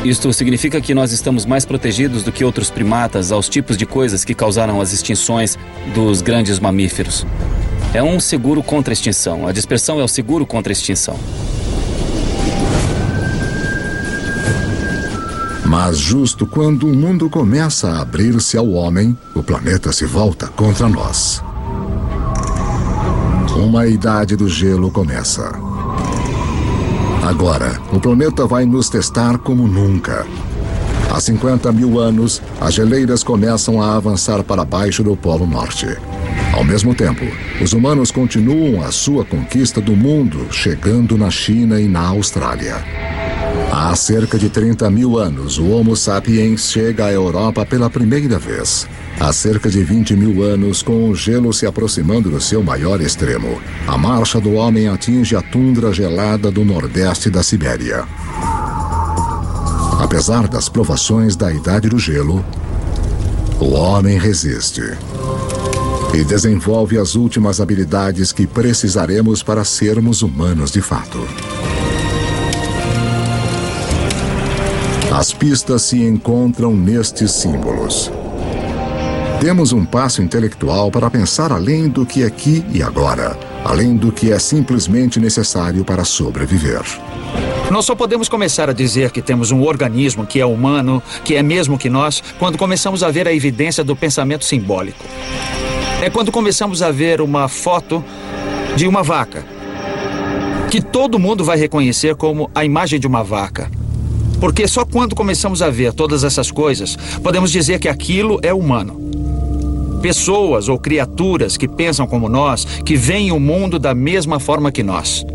isto significa que nós estamos mais protegidos do que outros primatas aos tipos de coisas que causaram as extinções dos grandes mamíferos. É um seguro contra a extinção. A dispersão é o seguro contra a extinção. Mas justo quando o mundo começa a abrir-se ao homem, o planeta se volta contra nós. Uma idade do gelo começa. Agora, o planeta vai nos testar como nunca. Há 50 mil anos, as geleiras começam a avançar para baixo do Polo Norte. Ao mesmo tempo, os humanos continuam a sua conquista do mundo, chegando na China e na Austrália. Há cerca de 30 mil anos, o Homo sapiens chega à Europa pela primeira vez. Há cerca de 20 mil anos, com o gelo se aproximando do seu maior extremo, a marcha do homem atinge a tundra gelada do nordeste da Sibéria. Apesar das provações da Idade do Gelo, o homem resiste e desenvolve as últimas habilidades que precisaremos para sermos humanos de fato. As pistas se encontram nestes símbolos. Temos um passo intelectual para pensar além do que é aqui e agora, além do que é simplesmente necessário para sobreviver. Nós só podemos começar a dizer que temos um organismo que é humano, que é mesmo que nós, quando começamos a ver a evidência do pensamento simbólico. É quando começamos a ver uma foto de uma vaca, que todo mundo vai reconhecer como a imagem de uma vaca. Porque só quando começamos a ver todas essas coisas, podemos dizer que aquilo é humano. Pessoas ou criaturas que pensam como nós, que veem o mundo da mesma forma que nós.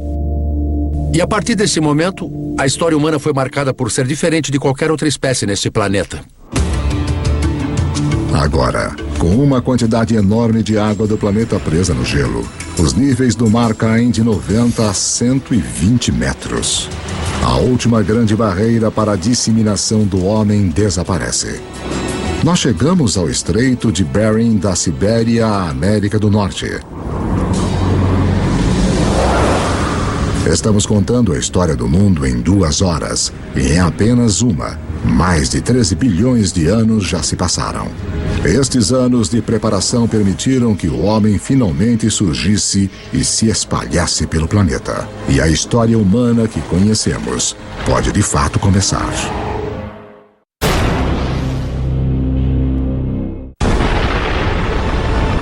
E a partir desse momento, a história humana foi marcada por ser diferente de qualquer outra espécie neste planeta. Agora, com uma quantidade enorme de água do planeta presa no gelo, os níveis do mar caem de 90 a 120 metros. A última grande barreira para a disseminação do homem desaparece. Nós chegamos ao Estreito de Bering da Sibéria à América do Norte. Estamos contando a história do mundo em 2 horas, e em apenas uma, mais de 13 bilhões de anos já se passaram. Estes anos de preparação permitiram que o homem finalmente surgisse e se espalhasse pelo planeta. E a história humana que conhecemos pode de fato começar.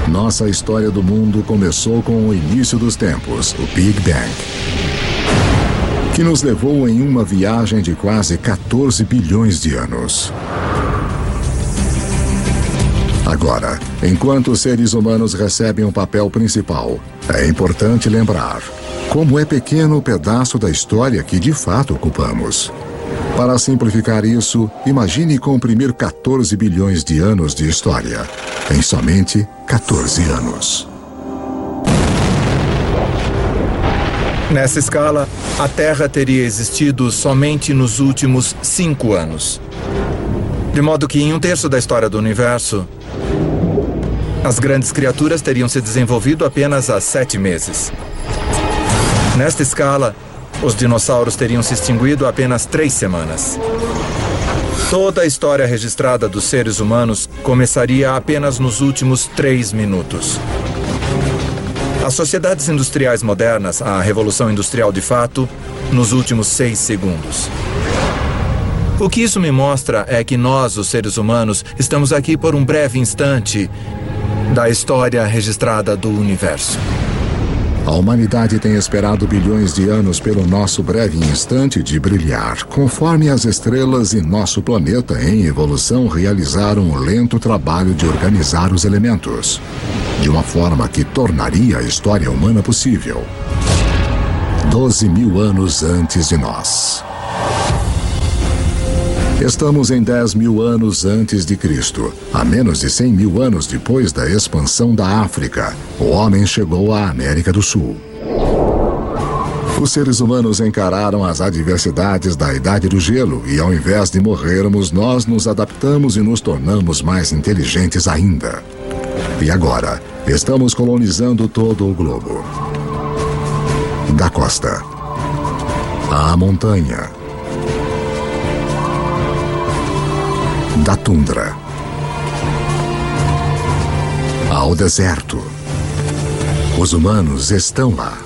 Nossa história do mundo começou com o início dos tempos, o Big Bang, que nos levou em uma viagem de quase 14 bilhões de anos. Agora, enquanto os seres humanos recebem um papel principal, é importante lembrar como é pequeno o pedaço da história que de fato ocupamos. Para simplificar isso, imagine comprimir 14 bilhões de anos de história em somente 14 anos. Nessa escala, a Terra teria existido somente nos últimos 5 anos. De modo que em 1/3 da história do universo, as grandes criaturas teriam se desenvolvido apenas há 7 meses. Nesta escala, os dinossauros teriam se extinguido há apenas 3 semanas. Toda a história registrada dos seres humanos começaria apenas nos últimos 3 minutos. As sociedades industriais modernas, a Revolução Industrial de fato, nos últimos 6 segundos. O que isso me mostra é que nós, os seres humanos, estamos aqui por um breve instante da história registrada do universo. A humanidade tem esperado bilhões de anos pelo nosso breve instante de brilhar, conforme as estrelas e nosso planeta em evolução realizaram um lento trabalho de organizar os elementos, de uma forma que tornaria a história humana possível. 12.000 anos antes de nós. Estamos em 10.000 anos antes de Cristo. A menos de 100.000 anos depois da expansão da África, o homem chegou à América do Sul. Os seres humanos encararam as adversidades da Idade do Gelo e, ao invés de morrermos, nós nos adaptamos e nos tornamos mais inteligentes ainda. E agora, estamos colonizando todo o globo. Da costa à montanha, da tundra ao deserto. Os humanos estão lá.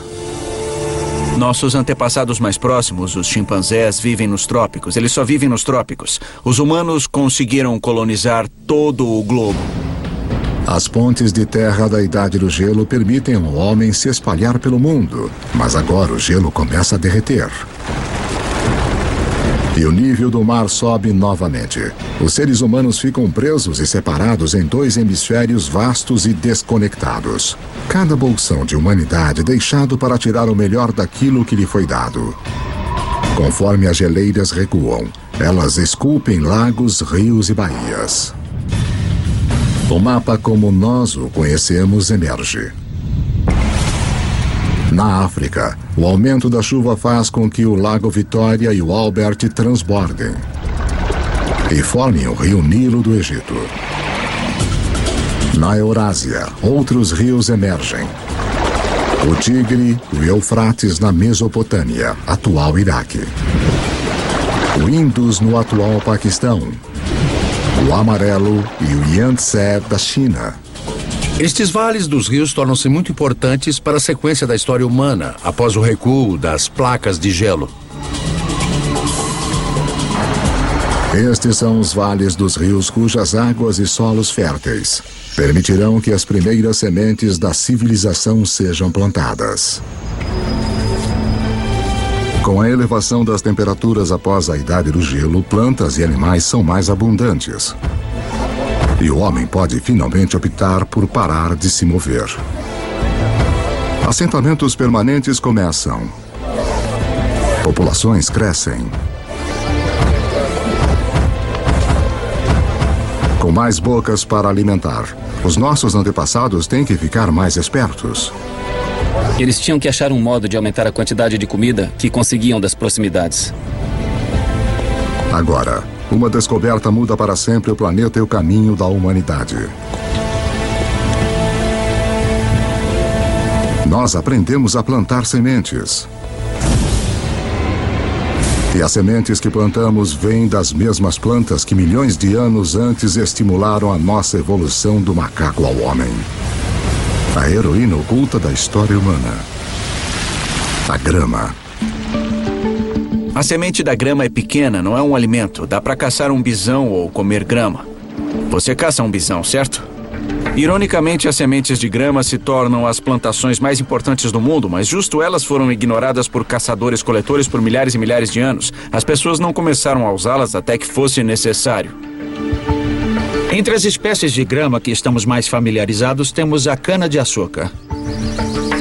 Nossos antepassados mais próximos, os chimpanzés, vivem nos trópicos. Eles só vivem nos trópicos. Os humanos conseguiram colonizar todo o globo. As pontes de terra da Idade do Gelo permitem ao homem se espalhar pelo mundo, mas agora o gelo começa a derreter. E o nível do mar sobe novamente. Os seres humanos ficam presos e separados em 2 hemisférios vastos e desconectados. Cada bolsão de humanidade deixado para tirar o melhor daquilo que lhe foi dado. Conforme as geleiras recuam, elas esculpem lagos, rios e baías. O mapa como nós o conhecemos emerge. Na África, o aumento da chuva faz com que o Lago Vitória e o Albert transbordem e formem o rio Nilo do Egito. Na Eurásia, outros rios emergem. O Tigre e o Eufrates na Mesopotâmia, atual Iraque. O Indus no atual Paquistão. O Amarelo e o Yangtze da China. Estes vales dos rios tornam-se muito importantes para a sequência da história humana após o recuo das placas de gelo. Estes são os vales dos rios cujas águas e solos férteis permitirão que as primeiras sementes da civilização sejam plantadas. Com a elevação das temperaturas após a Idade do Gelo, plantas e animais são mais abundantes. E o homem pode finalmente optar por parar de se mover. Assentamentos permanentes começam. Populações crescem. Com mais bocas para alimentar, os nossos antepassados têm que ficar mais espertos. Eles tinham que achar um modo de aumentar a quantidade de comida que conseguiam das proximidades. Agora, uma descoberta muda para sempre o planeta e o caminho da humanidade. Nós aprendemos a plantar sementes. E as sementes que plantamos vêm das mesmas plantas que milhões de anos antes estimularam a nossa evolução do macaco ao homem. A heroína oculta da história humana. A grama. A semente da grama é pequena, não é um alimento. Dá para caçar um bisão ou comer grama. Você caça um bisão, certo? Ironicamente, as sementes de grama se tornam as plantações mais importantes do mundo, mas justo elas foram ignoradas por caçadores-coletores por milhares e milhares de anos. As pessoas não começaram a usá-las até que fosse necessário. Entre as espécies de grama que estamos mais familiarizados, temos a cana-de-açúcar.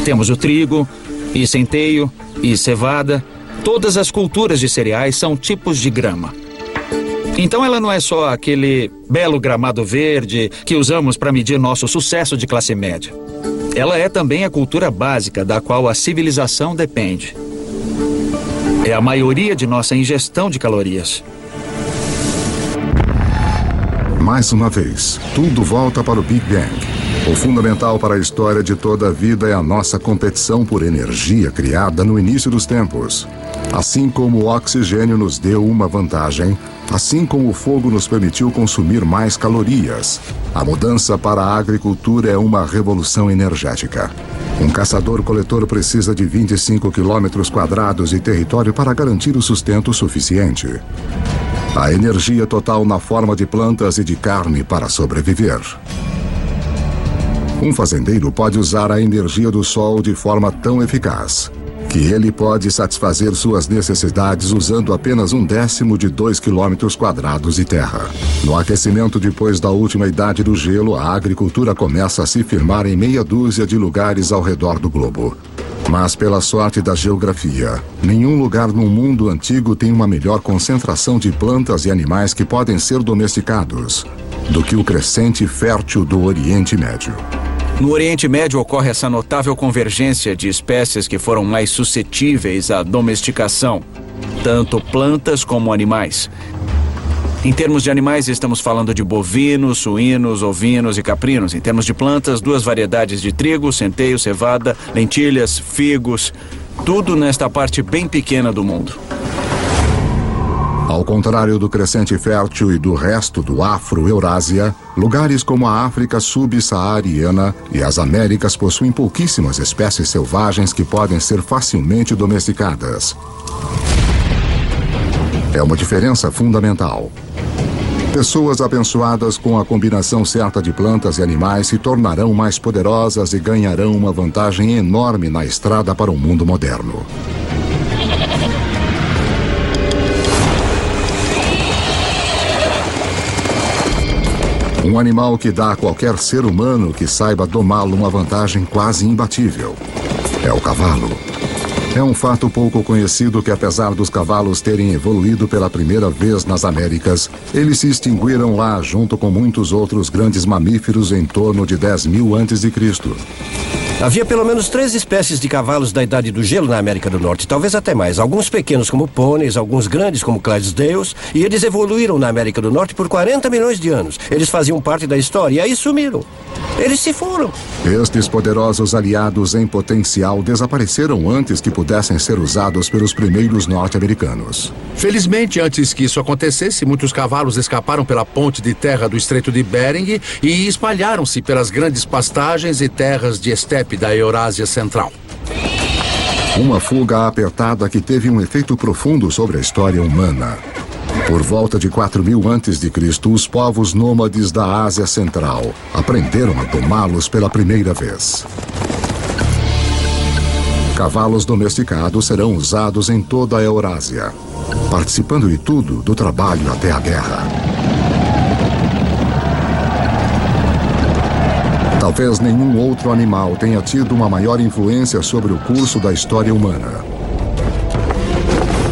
Temos o trigo, e centeio, e cevada. Todas as culturas de cereais são tipos de grama. Então ela não é só aquele belo gramado verde que usamos para medir nosso sucesso de classe média. Ela é também a cultura básica da qual a civilização depende. É a maioria de nossa ingestão de calorias. Mais uma vez, tudo volta para o Big Bang. O fundamental para a história de toda a vida é a nossa competição por energia criada no início dos tempos. Assim como o oxigênio nos deu uma vantagem, assim como o fogo nos permitiu consumir mais calorias, a mudança para a agricultura é uma revolução energética. Um caçador-coletor precisa de 25 quilômetros quadrados de território para garantir o sustento suficiente. A energia total na forma de plantas e de carne para sobreviver. Um fazendeiro pode usar a energia do sol de forma tão eficaz que ele pode satisfazer suas necessidades usando apenas 1/10 de 2 quilômetros quadrados de terra. No aquecimento depois da última idade do gelo, a agricultura começa a se firmar em meia dúzia de lugares ao redor do globo. Mas pela sorte da geografia, nenhum lugar no mundo antigo tem uma melhor concentração de plantas e animais que podem ser domesticados do que o crescente fértil do Oriente Médio. No Oriente Médio ocorre essa notável convergência de espécies que foram mais suscetíveis à domesticação, tanto plantas como animais. Em termos de animais, estamos falando de bovinos, suínos, ovinos e caprinos. Em termos de plantas, 2 variedades de trigo, centeio, cevada, lentilhas, figos, tudo nesta parte bem pequena do mundo. Ao contrário do crescente fértil e do resto do Afro-Eurásia, lugares como a África subsaariana e as Américas possuem pouquíssimas espécies selvagens que podem ser facilmente domesticadas. É uma diferença fundamental. Pessoas abençoadas com a combinação certa de plantas e animais se tornarão mais poderosas e ganharão uma vantagem enorme na estrada para o mundo moderno. Um animal que dá a qualquer ser humano que saiba domá-lo uma vantagem quase imbatível. É o cavalo. É um fato pouco conhecido que, apesar dos cavalos terem evoluído pela primeira vez nas Américas, eles se extinguiram lá junto com muitos outros grandes mamíferos em torno de 10.000 a.C. Havia pelo menos 3 espécies de cavalos da Idade do Gelo na América do Norte, talvez até mais. Alguns pequenos como pôneis, alguns grandes como Clydesdales, e eles evoluíram na América do Norte por 40 milhões de anos. Eles faziam parte da história e aí sumiram. Eles se foram. Estes poderosos aliados em potencial desapareceram antes que pudessem ser usados pelos primeiros norte-americanos. Felizmente, antes que isso acontecesse, muitos cavalos escaparam pela ponte de terra do Estreito de Bering e espalharam-se pelas grandes pastagens e terras de estepe da Eurásia Central. Uma fuga apertada que teve um efeito profundo sobre a história humana. Por volta de 4.000 a.C., os povos nômades da Ásia Central aprenderam a domá-los pela primeira vez. Cavalos domesticados serão usados em toda a Eurásia, participando de tudo, do trabalho até a guerra. Talvez nenhum outro animal tenha tido uma maior influência sobre o curso da história humana.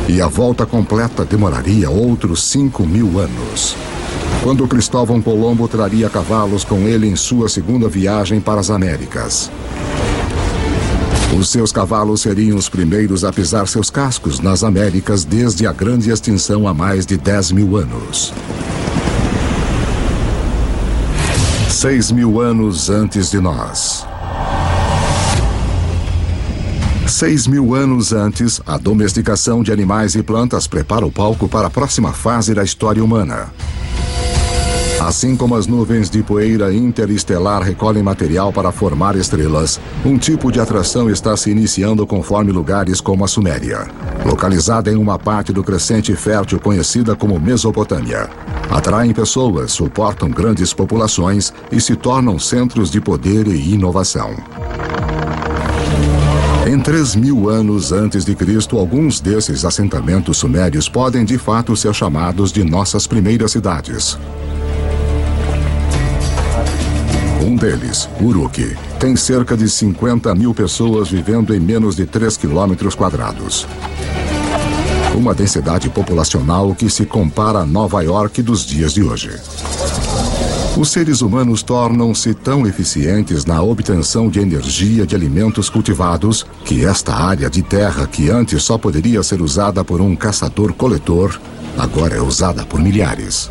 E a volta completa demoraria outros 5.000 anos. quando Cristóvão Colombo traria cavalos com ele em sua segunda viagem para as Américas. Os seus cavalos seriam os primeiros a pisar seus cascos nas Américas desde a grande extinção há mais de 10 mil anos. 6.000 anos antes de nós. 6.000 anos antes, a domesticação de animais e plantas prepara o palco para a próxima fase da história humana. Assim como as nuvens de poeira interestelar recolhem material para formar estrelas, um tipo de atração está se iniciando conforme lugares como a Suméria, localizada em uma parte do crescente fértil conhecida como Mesopotâmia. Atraem pessoas, suportam grandes populações e se tornam centros de poder e inovação. Em 3.000 anos antes de Cristo, alguns desses assentamentos sumérios podem de fato ser chamados de nossas primeiras cidades. Um deles, Uruk, tem cerca de 50.000 pessoas vivendo em menos de 3 quilômetros quadrados. Uma densidade populacional que se compara a Nova York dos dias de hoje. Os seres humanos tornam-se tão eficientes na obtenção de energia de alimentos cultivados que esta área de terra, que antes só poderia ser usada por um caçador-coletor, agora é usada por milhares.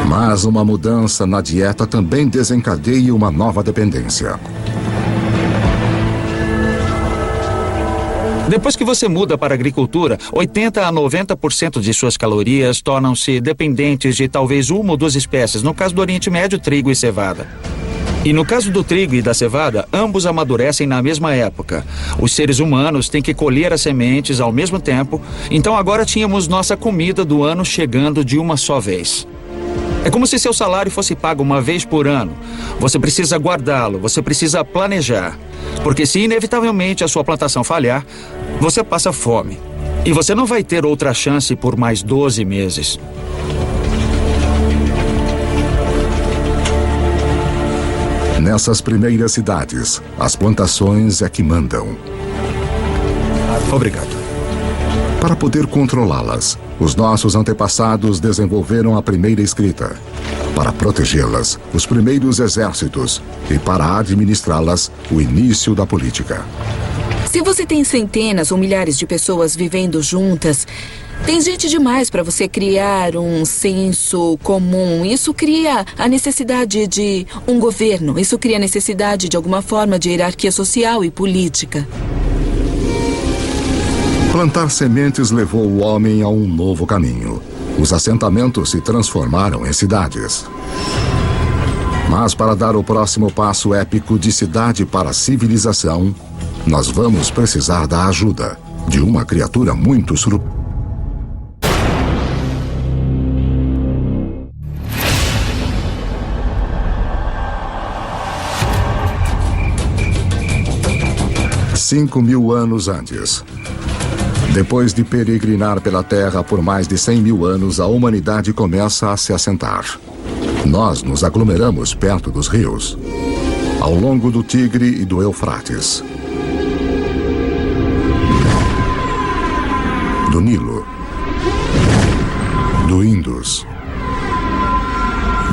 Mas uma mudança na dieta também desencadeia uma nova dependência. Depois que você muda para a agricultura, 80% a 90% de suas calorias tornam-se dependentes de talvez uma ou duas espécies, no caso do Oriente Médio, trigo e cevada. E no caso do trigo e da cevada, ambos amadurecem na mesma época. Os seres humanos têm que colher as sementes ao mesmo tempo, então agora tínhamos nossa comida do ano chegando de uma só vez. É como se seu salário fosse pago uma vez por ano. Você precisa guardá-lo, você precisa planejar. Porque se inevitavelmente a sua plantação falhar, você passa fome. E você não vai ter outra chance por mais 12 meses. Nessas primeiras cidades, as plantações é que mandam. Obrigado. Para poder controlá-las, os nossos antepassados desenvolveram a primeira escrita. Para protegê-las, os primeiros exércitos. E para administrá-las, o início da política. Se você tem centenas ou milhares de pessoas vivendo juntas, tem gente demais para você criar um senso comum. Isso cria a necessidade de um governo. Isso cria a necessidade de alguma forma de hierarquia social e política. Plantar sementes levou o homem a um novo caminho. Os assentamentos se transformaram em cidades. Mas para dar o próximo passo épico de cidade para civilização, nós vamos precisar da ajuda de uma criatura muito surpreendente. Cinco 5.000 anos antes. Depois de peregrinar pela Terra por mais de 100.000 anos, a humanidade começa a se assentar. Nós nos aglomeramos perto dos rios, ao longo do Tigre e do Eufrates, do Nilo, do Indus,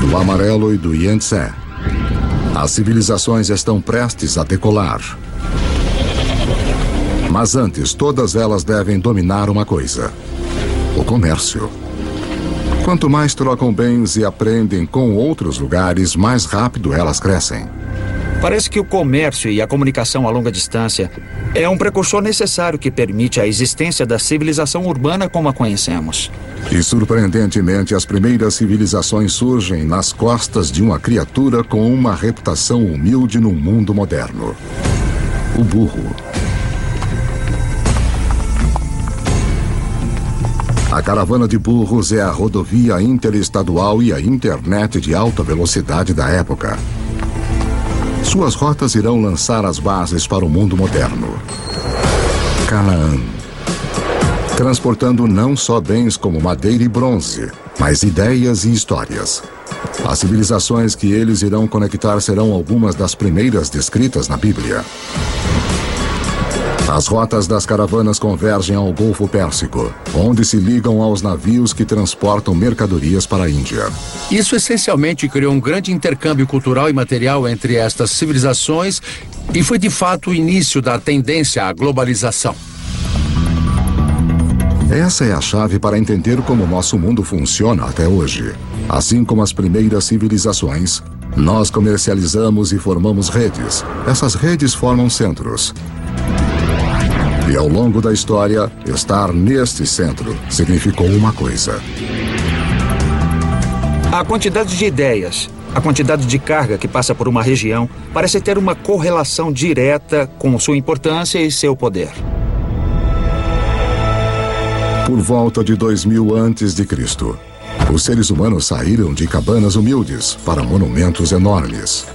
do Amarelo e do Yangtze. As civilizações estão prestes a decolar. Mas antes, todas elas devem dominar uma coisa: o comércio. Quanto mais trocam bens e aprendem com outros lugares, mais rápido elas crescem. Parece que o comércio e a comunicação a longa distância é um precursor necessário que permite a existência da civilização urbana como a conhecemos. E, surpreendentemente, as primeiras civilizações surgem nas costas de uma criatura com uma reputação humilde no mundo moderno: o burro. A caravana de burros é a rodovia interestadual e a internet de alta velocidade da época. Suas rotas irão lançar as bases para o mundo moderno. Canaã. Transportando não só bens como madeira e bronze, mas ideias e histórias. As civilizações que eles irão conectar serão algumas das primeiras descritas na Bíblia. As rotas das caravanas convergem ao Golfo Pérsico, onde se ligam aos navios que transportam mercadorias para a Índia. Isso essencialmente criou um grande intercâmbio cultural e material entre estas civilizações e foi de fato o início da tendência à globalização. Essa é a chave para entender como nosso mundo funciona até hoje. Assim como as primeiras civilizações, nós comercializamos e formamos redes. Essas redes formam centros. E ao longo da história, estar neste centro significou uma coisa. A quantidade de ideias, a quantidade de carga que passa por uma região parece ter uma correlação direta com sua importância e seu poder. Por volta de 2000 a.C., os seres humanos saíram de cabanas humildes para monumentos enormes.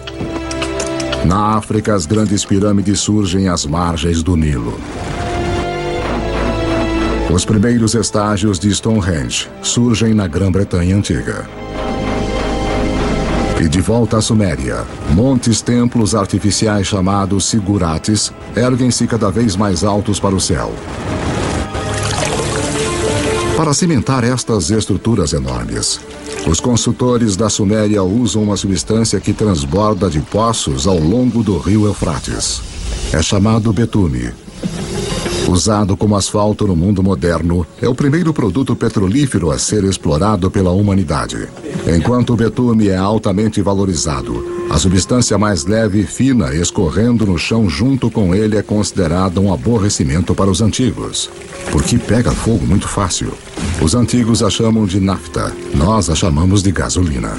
Na África, as grandes pirâmides surgem às margens do Nilo. Os primeiros estágios de Stonehenge surgem na Grã-Bretanha Antiga. E de volta à Suméria, montes-templos artificiais chamados zigurates erguem-se cada vez mais altos para o céu. Para cimentar estas estruturas enormes, os construtores da Suméria usam uma substância que transborda de poços ao longo do rio Eufrates. É chamado betume. Usado como asfalto no mundo moderno, é o primeiro produto petrolífero a ser explorado pela humanidade. Enquanto o betume é altamente valorizado, a substância mais leve e fina escorrendo no chão junto com ele é considerada um aborrecimento para os antigos, porque pega fogo muito fácil. Os antigos a chamam de nafta, nós a chamamos de gasolina.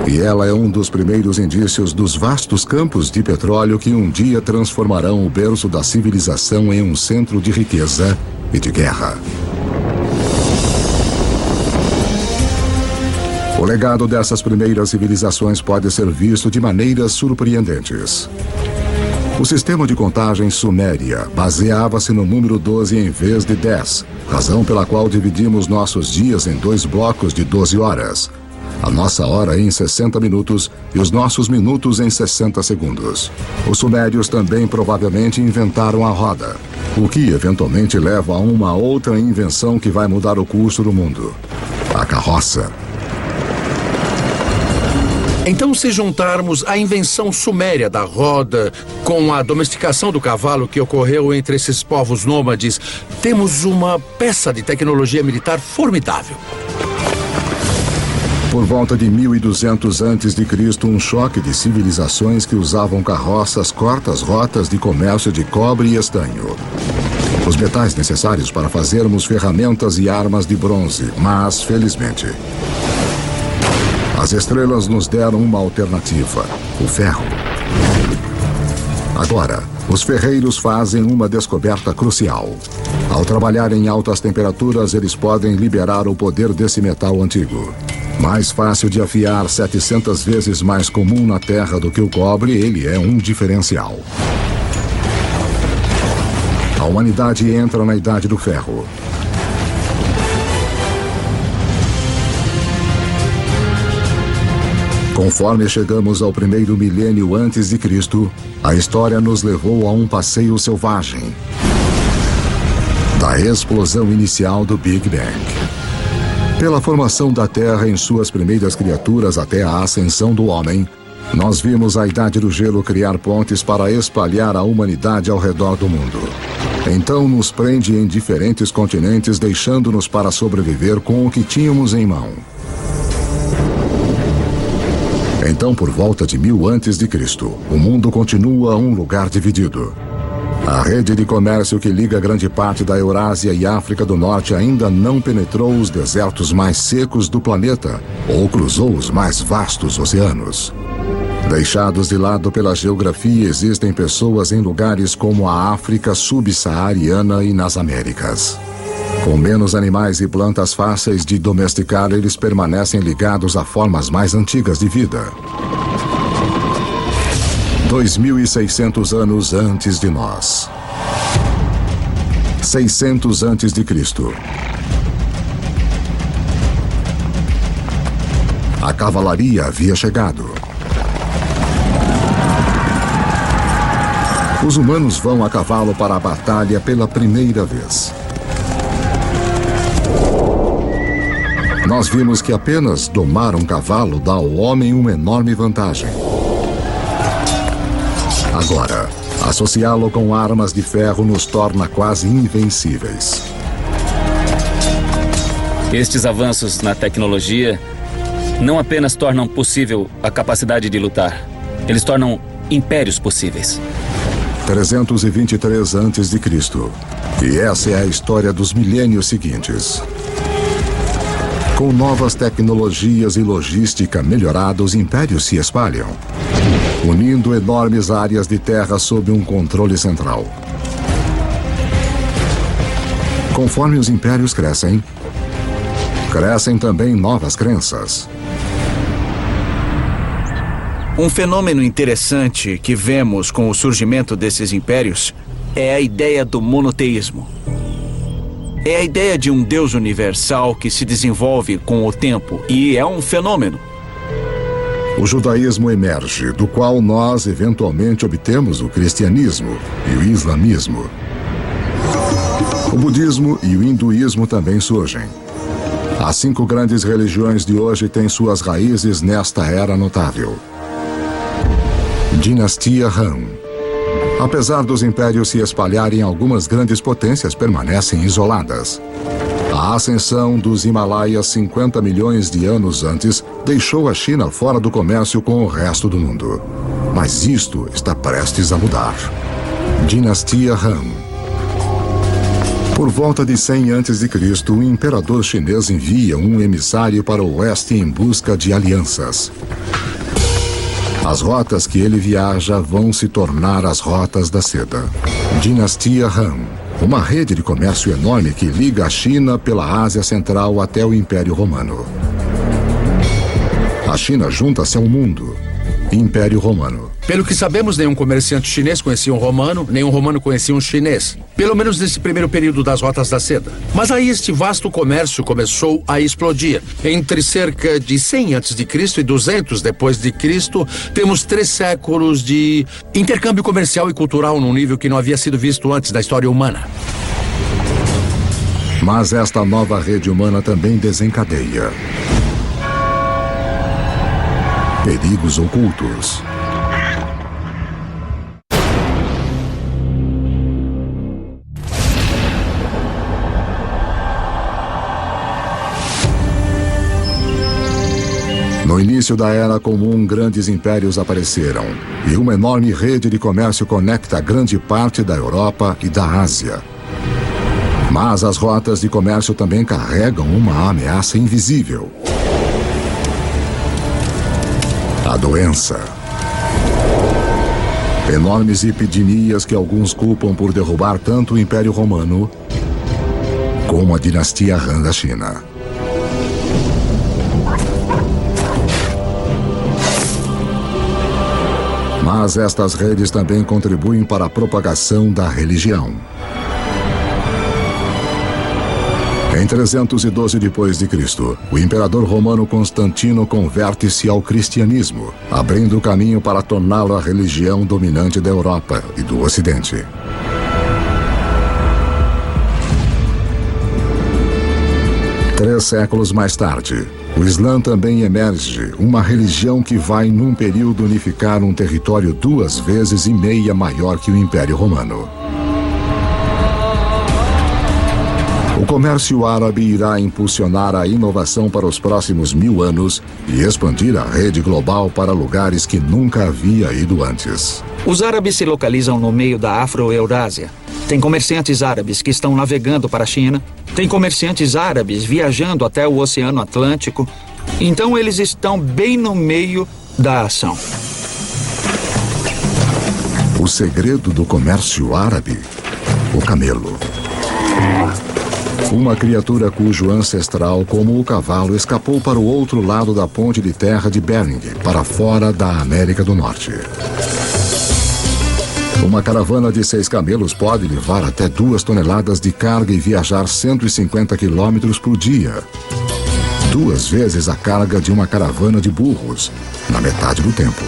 E ela é um dos primeiros indícios dos vastos campos de petróleo que um dia transformarão o berço da civilização em um centro de riqueza e de guerra. O legado dessas primeiras civilizações pode ser visto de maneiras surpreendentes. O sistema de contagem suméria baseava-se no número 12 em vez de 10, razão pela qual dividimos nossos dias em 2 blocos de 12 horas. A nossa hora em 60 minutos e os nossos minutos em 60 segundos. Os sumérios também provavelmente inventaram a roda, o que eventualmente leva a uma outra invenção que vai mudar o curso do mundo: a carroça. Então, se juntarmos a invenção suméria da roda com a domesticação do cavalo que ocorreu entre esses povos nômades, temos uma peça de tecnologia militar formidável. Por volta de 1200 a.C., um choque de civilizações que usavam carroças corta as rotas de comércio de cobre e estanho. Os metais necessários para fazermos ferramentas e armas de bronze, mas, felizmente, as estrelas nos deram uma alternativa: o ferro. Agora, os ferreiros fazem uma descoberta crucial. Ao trabalhar em altas temperaturas, eles podem liberar o poder desse metal antigo. Mais fácil de afiar, 700 vezes mais comum na Terra do que o cobre, ele é um diferencial. A humanidade entra na Idade do Ferro. Conforme chegamos ao primeiro milênio antes de Cristo, a história nos levou a um passeio selvagem. Da explosão inicial do Big Bang. Pela formação da Terra em suas primeiras criaturas até a ascensão do homem, nós vimos a Idade do Gelo criar pontes para espalhar a humanidade ao redor do mundo. Então nos prende em diferentes continentes, deixando-nos para sobreviver com o que tínhamos em mão. Então, por volta de 1000 a.C., o mundo continua um lugar dividido. A rede de comércio que liga grande parte da Eurásia e África do Norte ainda não penetrou os desertos mais secos do planeta ou cruzou os mais vastos oceanos. Deixados de lado pela geografia, existem pessoas em lugares como a África subsaariana e nas Américas. Com menos animais e plantas fáceis de domesticar, eles permanecem ligados a formas mais antigas de vida. 2600 anos antes de nós. 600 antes de Cristo. A cavalaria havia chegado. Os humanos vão a cavalo para a batalha pela primeira vez. Nós vimos que apenas domar um cavalo dá ao homem uma enorme vantagem. Agora, associá-lo com armas de ferro nos torna quase invencíveis. Estes avanços na tecnologia não apenas tornam possível a capacidade de lutar, eles tornam impérios possíveis. 323 a.C. E essa é a história dos milênios seguintes. Com novas tecnologias e logística melhorada, os impérios se espalham, unindo enormes áreas de terra sob um controle central. Conforme os impérios crescem, crescem também novas crenças. Um fenômeno interessante que vemos com o surgimento desses impérios é a ideia do monoteísmo. É a ideia de um Deus universal que se desenvolve com o tempo e é um fenômeno. O judaísmo emerge, do qual nós eventualmente obtemos o cristianismo e o islamismo. O budismo e o hinduísmo também surgem. As 5 grandes religiões de hoje têm suas raízes nesta era notável. Dinastia Han. Apesar dos impérios se espalharem, algumas grandes potências permanecem isoladas. A ascensão dos Himalaias 50 milhões de anos antes deixou a China fora do comércio com o resto do mundo. Mas isto está prestes a mudar. Dinastia Han. Por volta de 100 a.C., o imperador chinês envia um emissário para o oeste em busca de alianças. As rotas que ele viaja vão se tornar as rotas da seda. Dinastia Han. Uma rede de comércio enorme que liga a China pela Ásia Central até o Império Romano. A China junta-se ao mundo. Império Romano. Pelo que sabemos, nenhum comerciante chinês conhecia um romano, nenhum romano conhecia um chinês. Pelo menos nesse primeiro período das rotas da seda. Mas aí este vasto comércio começou a explodir. Entre cerca de 100 a.C. e 200 depois de Cristo, temos 3 séculos de intercâmbio comercial e cultural num nível que não havia sido visto antes da história humana. Mas esta nova rede humana também desencadeia perigos ocultos. No início da Era Comum, grandes impérios apareceram, e uma enorme rede de comércio conecta grande parte da Europa e da Ásia. Mas as rotas de comércio também carregam uma ameaça invisível. A doença. Enormes epidemias que alguns culpam por derrubar tanto o Império Romano como a dinastia Han da China. Mas estas redes também contribuem para a propagação da religião. Em 312 d.C., o imperador romano Constantino converte-se ao cristianismo, abrindo o caminho para torná-lo a religião dominante da Europa e do Ocidente. Três séculos mais tarde, o Islã também emerge, uma religião que vai, num período, unificar um território 2,5 vezes maior que o Império Romano. O comércio árabe irá impulsionar a inovação para os próximos 1000 anos e expandir a rede global para lugares que nunca havia ido antes. Os árabes se localizam no meio da Afro-Eurásia. Tem comerciantes árabes que estão navegando para a China. Tem comerciantes árabes viajando até o Oceano Atlântico. Então eles estão bem no meio da ação. O segredo do comércio árabe? O camelo. Uma criatura cujo ancestral, como o cavalo, escapou para o outro lado da ponte de terra de Bering, para fora da América do Norte. Uma caravana de 6 camelos pode levar até 2 toneladas de carga e viajar 150 quilômetros por dia. 2 vezes a carga de uma caravana de burros, na metade do tempo.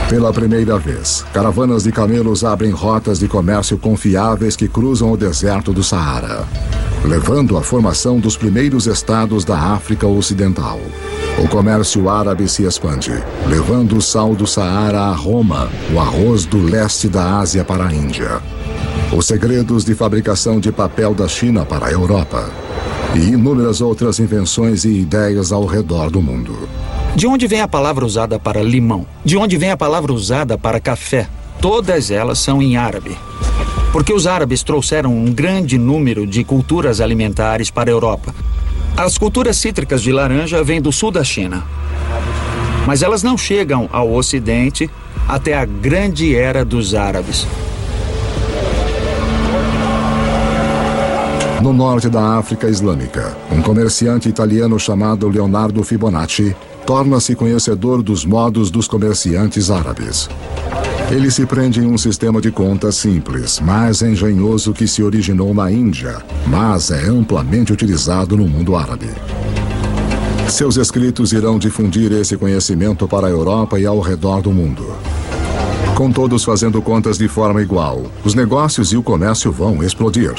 Pela primeira vez, caravanas de camelos abrem rotas de comércio confiáveis que cruzam o deserto do Saara, levando à formação dos primeiros estados da África Ocidental. O comércio árabe se expande, levando o sal do Saara a Roma, o arroz do leste da Ásia para a Índia, os segredos de fabricação de papel da China para a Europa e inúmeras outras invenções e ideias ao redor do mundo. De onde vem a palavra usada para limão? De onde vem a palavra usada para café? Todas elas são em árabe. Porque os árabes trouxeram um grande número de culturas alimentares para a Europa. As culturas cítricas de laranja vêm do sul da China. Mas elas não chegam ao Ocidente até a grande era dos árabes. No norte da África Islâmica, um comerciante italiano chamado Leonardo Fibonacci torna-se conhecedor dos modos dos comerciantes árabes. Ele se prende em um sistema de contas simples, mais engenhoso que se originou na Índia, mas é amplamente utilizado no mundo árabe. Seus escritos irão difundir esse conhecimento para a Europa e ao redor do mundo. Com todos fazendo contas de forma igual, os negócios e o comércio vão explodir.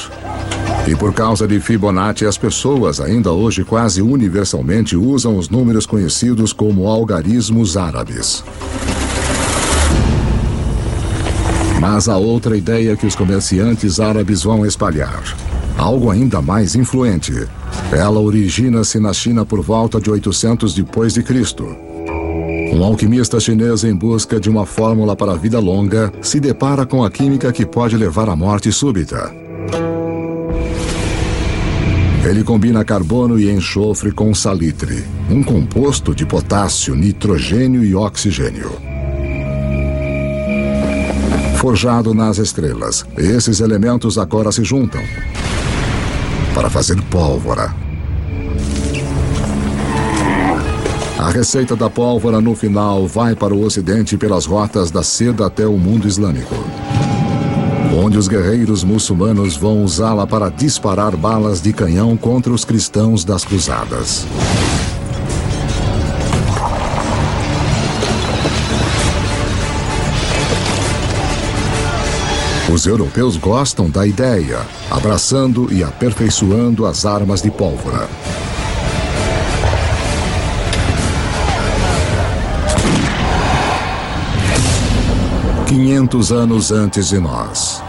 E por causa de Fibonacci, as pessoas ainda hoje quase universalmente usam os números conhecidos como algarismos árabes. Mas há outra ideia que os comerciantes árabes vão espalhar. Algo ainda mais influente. Ela origina-se na China por volta de 800 depois de Cristo. Um alquimista chinês em busca de uma fórmula para a vida longa se depara com a química que pode levar à morte súbita. Ele combina carbono e enxofre com salitre, um composto de potássio, nitrogênio e oxigênio. Forjado nas estrelas, esses elementos agora se juntam para fazer pólvora. A receita da pólvora no final vai para o Ocidente pelas rotas da seda até o mundo islâmico, onde os guerreiros muçulmanos vão usá-la para disparar balas de canhão contra os cristãos das cruzadas. Os europeus gostam da ideia, abraçando e aperfeiçoando as armas de pólvora. "500 anos antes de nós.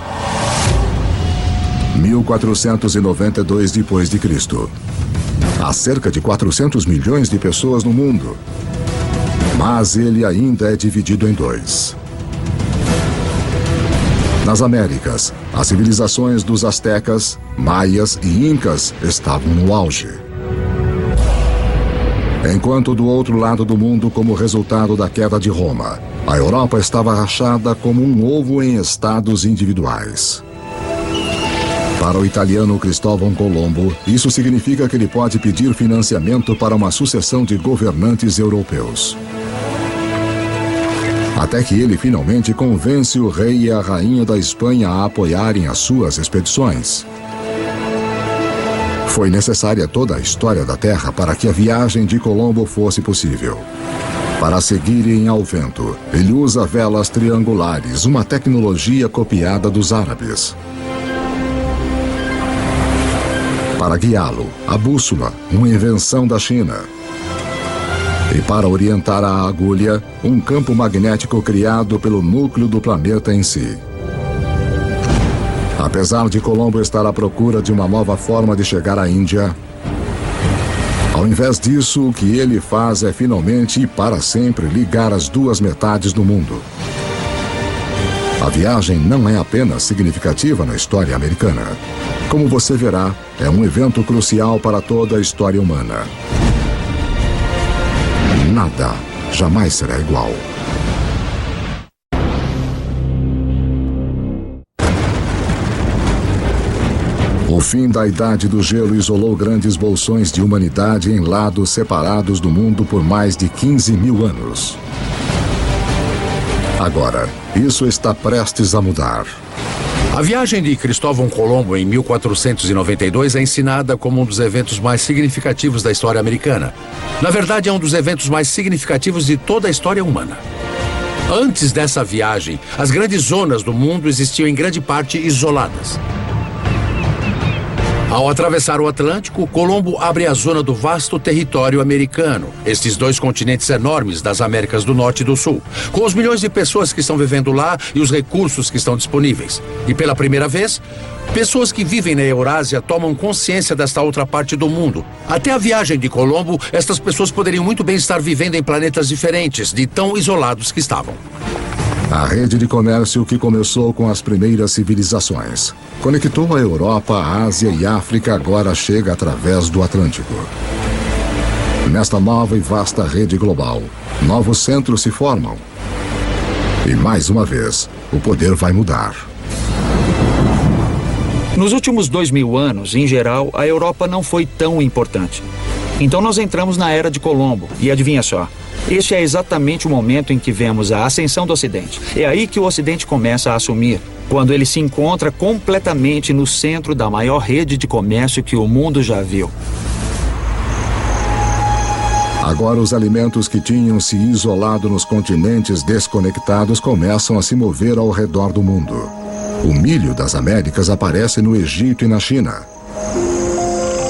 1492 depois de Cristo. Há cerca de 400 milhões de pessoas no mundo, mas ele ainda é dividido em dois. Nas Américas, as civilizações dos astecas, maias e incas estavam no auge. Enquanto do outro lado do mundo, como resultado da queda de Roma, a Europa estava rachada como um ovo em estados individuais. Para o italiano Cristóvão Colombo, isso significa que ele pode pedir financiamento para uma sucessão de governantes europeus. Até que ele finalmente convence o rei e a rainha da Espanha a apoiarem as suas expedições. Foi necessária toda a história da Terra para que a viagem de Colombo fosse possível. Para seguirem ao vento, ele usa velas triangulares, uma tecnologia copiada dos árabes. Para guiá-lo, a bússola, uma invenção da China. E para orientar a agulha, um campo magnético criado pelo núcleo do planeta em si. Apesar de Colombo estar à procura de uma nova forma de chegar à Índia, ao invés disso, o que ele faz é finalmente e para sempre ligar as duas metades do mundo. A viagem não é apenas significativa na história americana. Como você verá, é um evento crucial para toda a história humana. Nada jamais será igual. O fim da Idade do Gelo isolou grandes bolsões de humanidade em lados separados do mundo por mais de 15 mil anos. Agora, isso está prestes a mudar. A viagem de Cristóvão Colombo em 1492 é ensinada como um dos eventos mais significativos da história americana. Na verdade, é um dos eventos mais significativos de toda a história humana. Antes dessa viagem, as grandes zonas do mundo existiam em grande parte isoladas. Ao atravessar o Atlântico, Colombo abre a zona do vasto território americano, estes dois continentes enormes das Américas do Norte e do Sul, com os milhões de pessoas que estão vivendo lá e os recursos que estão disponíveis. E pela primeira vez, pessoas que vivem na Eurásia tomam consciência desta outra parte do mundo. Até a viagem de Colombo, estas pessoas poderiam muito bem estar vivendo em planetas diferentes, de tão isolados que estavam. A rede de comércio que começou com as primeiras civilizações conectou a Europa, a Ásia e a África agora chega através do Atlântico. Nesta nova e vasta rede global, novos centros se formam. E mais uma vez, o poder vai mudar. Nos últimos 2000 anos, em geral, a Europa não foi tão importante. Então nós entramos na Era de Colombo. E adivinha só? Este é exatamente o momento em que vemos a ascensão do Ocidente. É aí que o Ocidente começa a assumir, quando ele se encontra completamente no centro da maior rede de comércio que o mundo já viu. Agora os alimentos que tinham se isolado nos continentes desconectados começam a se mover ao redor do mundo. O milho das Américas aparece no Egito e na China.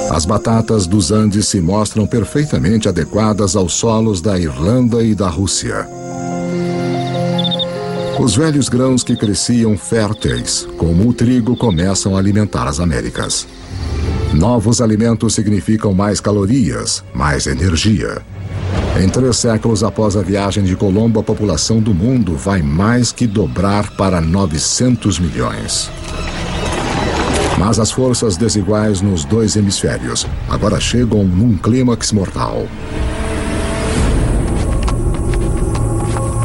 As batatas dos Andes se mostram perfeitamente adequadas aos solos da Irlanda e da Rússia. Os velhos grãos que cresciam férteis, como o trigo, começam a alimentar as Américas. Novos alimentos significam mais calorias, mais energia. Em 3 séculos após a viagem de Colombo, a população do mundo vai mais que dobrar para 900 milhões. Mas as forças desiguais nos 2 hemisférios agora chegam num clímax mortal.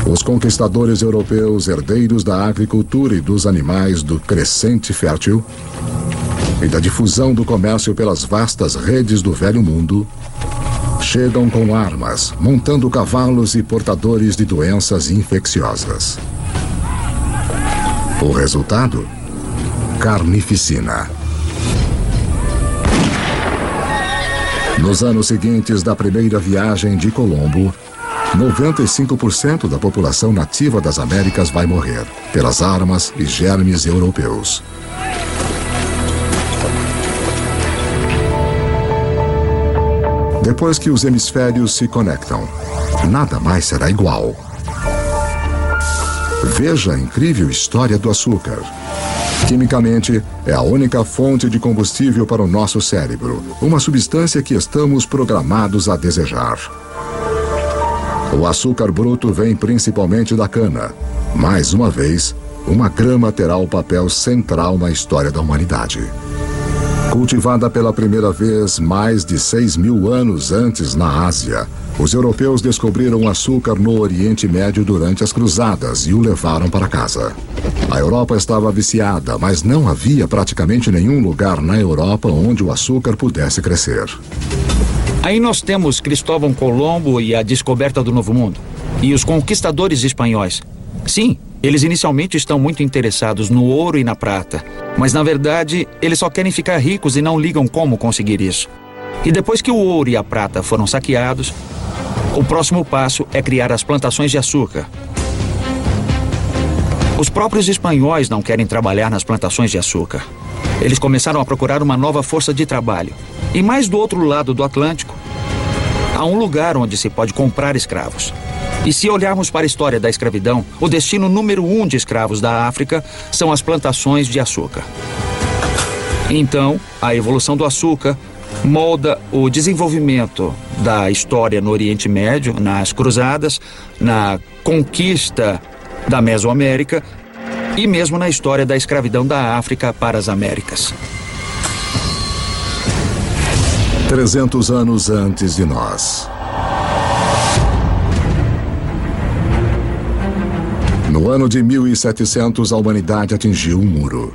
Os conquistadores europeus, herdeiros da agricultura e dos animais do crescente fértil e da difusão do comércio pelas vastas redes do velho mundo, chegam com armas, montando cavalos e portadores de doenças infecciosas. O resultado? Carnificina. Nos anos seguintes da primeira viagem de Colombo, 95% da população nativa das Américas vai morrer pelas armas e germes europeus. Depois que os hemisférios se conectam, nada mais será igual. Veja a incrível história do açúcar. Quimicamente, é a única fonte de combustível para o nosso cérebro, uma substância que estamos programados a desejar. O açúcar bruto vem principalmente da cana. Mais uma vez, uma grama terá o papel central na história da humanidade. Cultivada pela primeira vez mais de 6.000 anos antes na Ásia, os europeus descobriram o açúcar no Oriente Médio durante as cruzadas e o levaram para casa. A Europa estava viciada, mas não havia praticamente nenhum lugar na Europa onde o açúcar pudesse crescer. Aí nós temos Cristóvão Colombo e a descoberta do Novo Mundo. E os conquistadores espanhóis. Sim, eles inicialmente estão muito interessados no ouro e na prata. Mas, na verdade, eles só querem ficar ricos e não ligam como conseguir isso. E depois que o ouro e a prata foram saqueados, o próximo passo é criar as plantações de açúcar. Os próprios espanhóis não querem trabalhar nas plantações de açúcar. Eles começaram a procurar uma nova força de trabalho. E mais do outro lado do Atlântico, há um lugar onde se pode comprar escravos. E se olharmos para a história da escravidão, o destino número 1 de escravos da África são as plantações de açúcar. Então, a evolução do açúcar molda o desenvolvimento da história no Oriente Médio, nas cruzadas, na conquista da Mesoamérica e mesmo na história da escravidão da África para as Américas. 300 anos antes de nós. No ano de 1700, a humanidade atingiu um muro.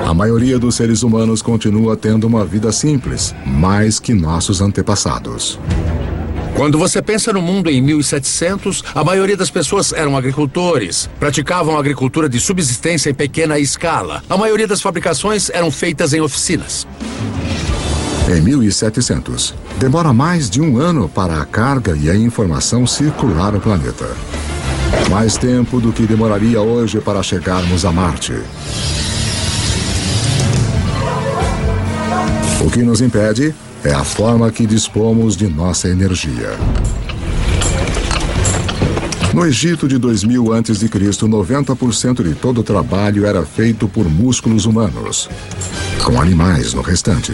A maioria dos seres humanos continua tendo uma vida simples, mais que nossos antepassados. Quando você pensa no mundo em 1700, a maioria das pessoas eram agricultores, praticavam agricultura de subsistência em pequena escala. A maioria das fabricações eram feitas em oficinas. Em 1700, demora mais de um ano para a carga e a informação circular o planeta. Mais tempo do que demoraria hoje para chegarmos a Marte. O que nos impede é a forma que dispomos de nossa energia. No Egito de 2000 a.C., 90% de todo o trabalho era feito por músculos humanos, com animais no restante.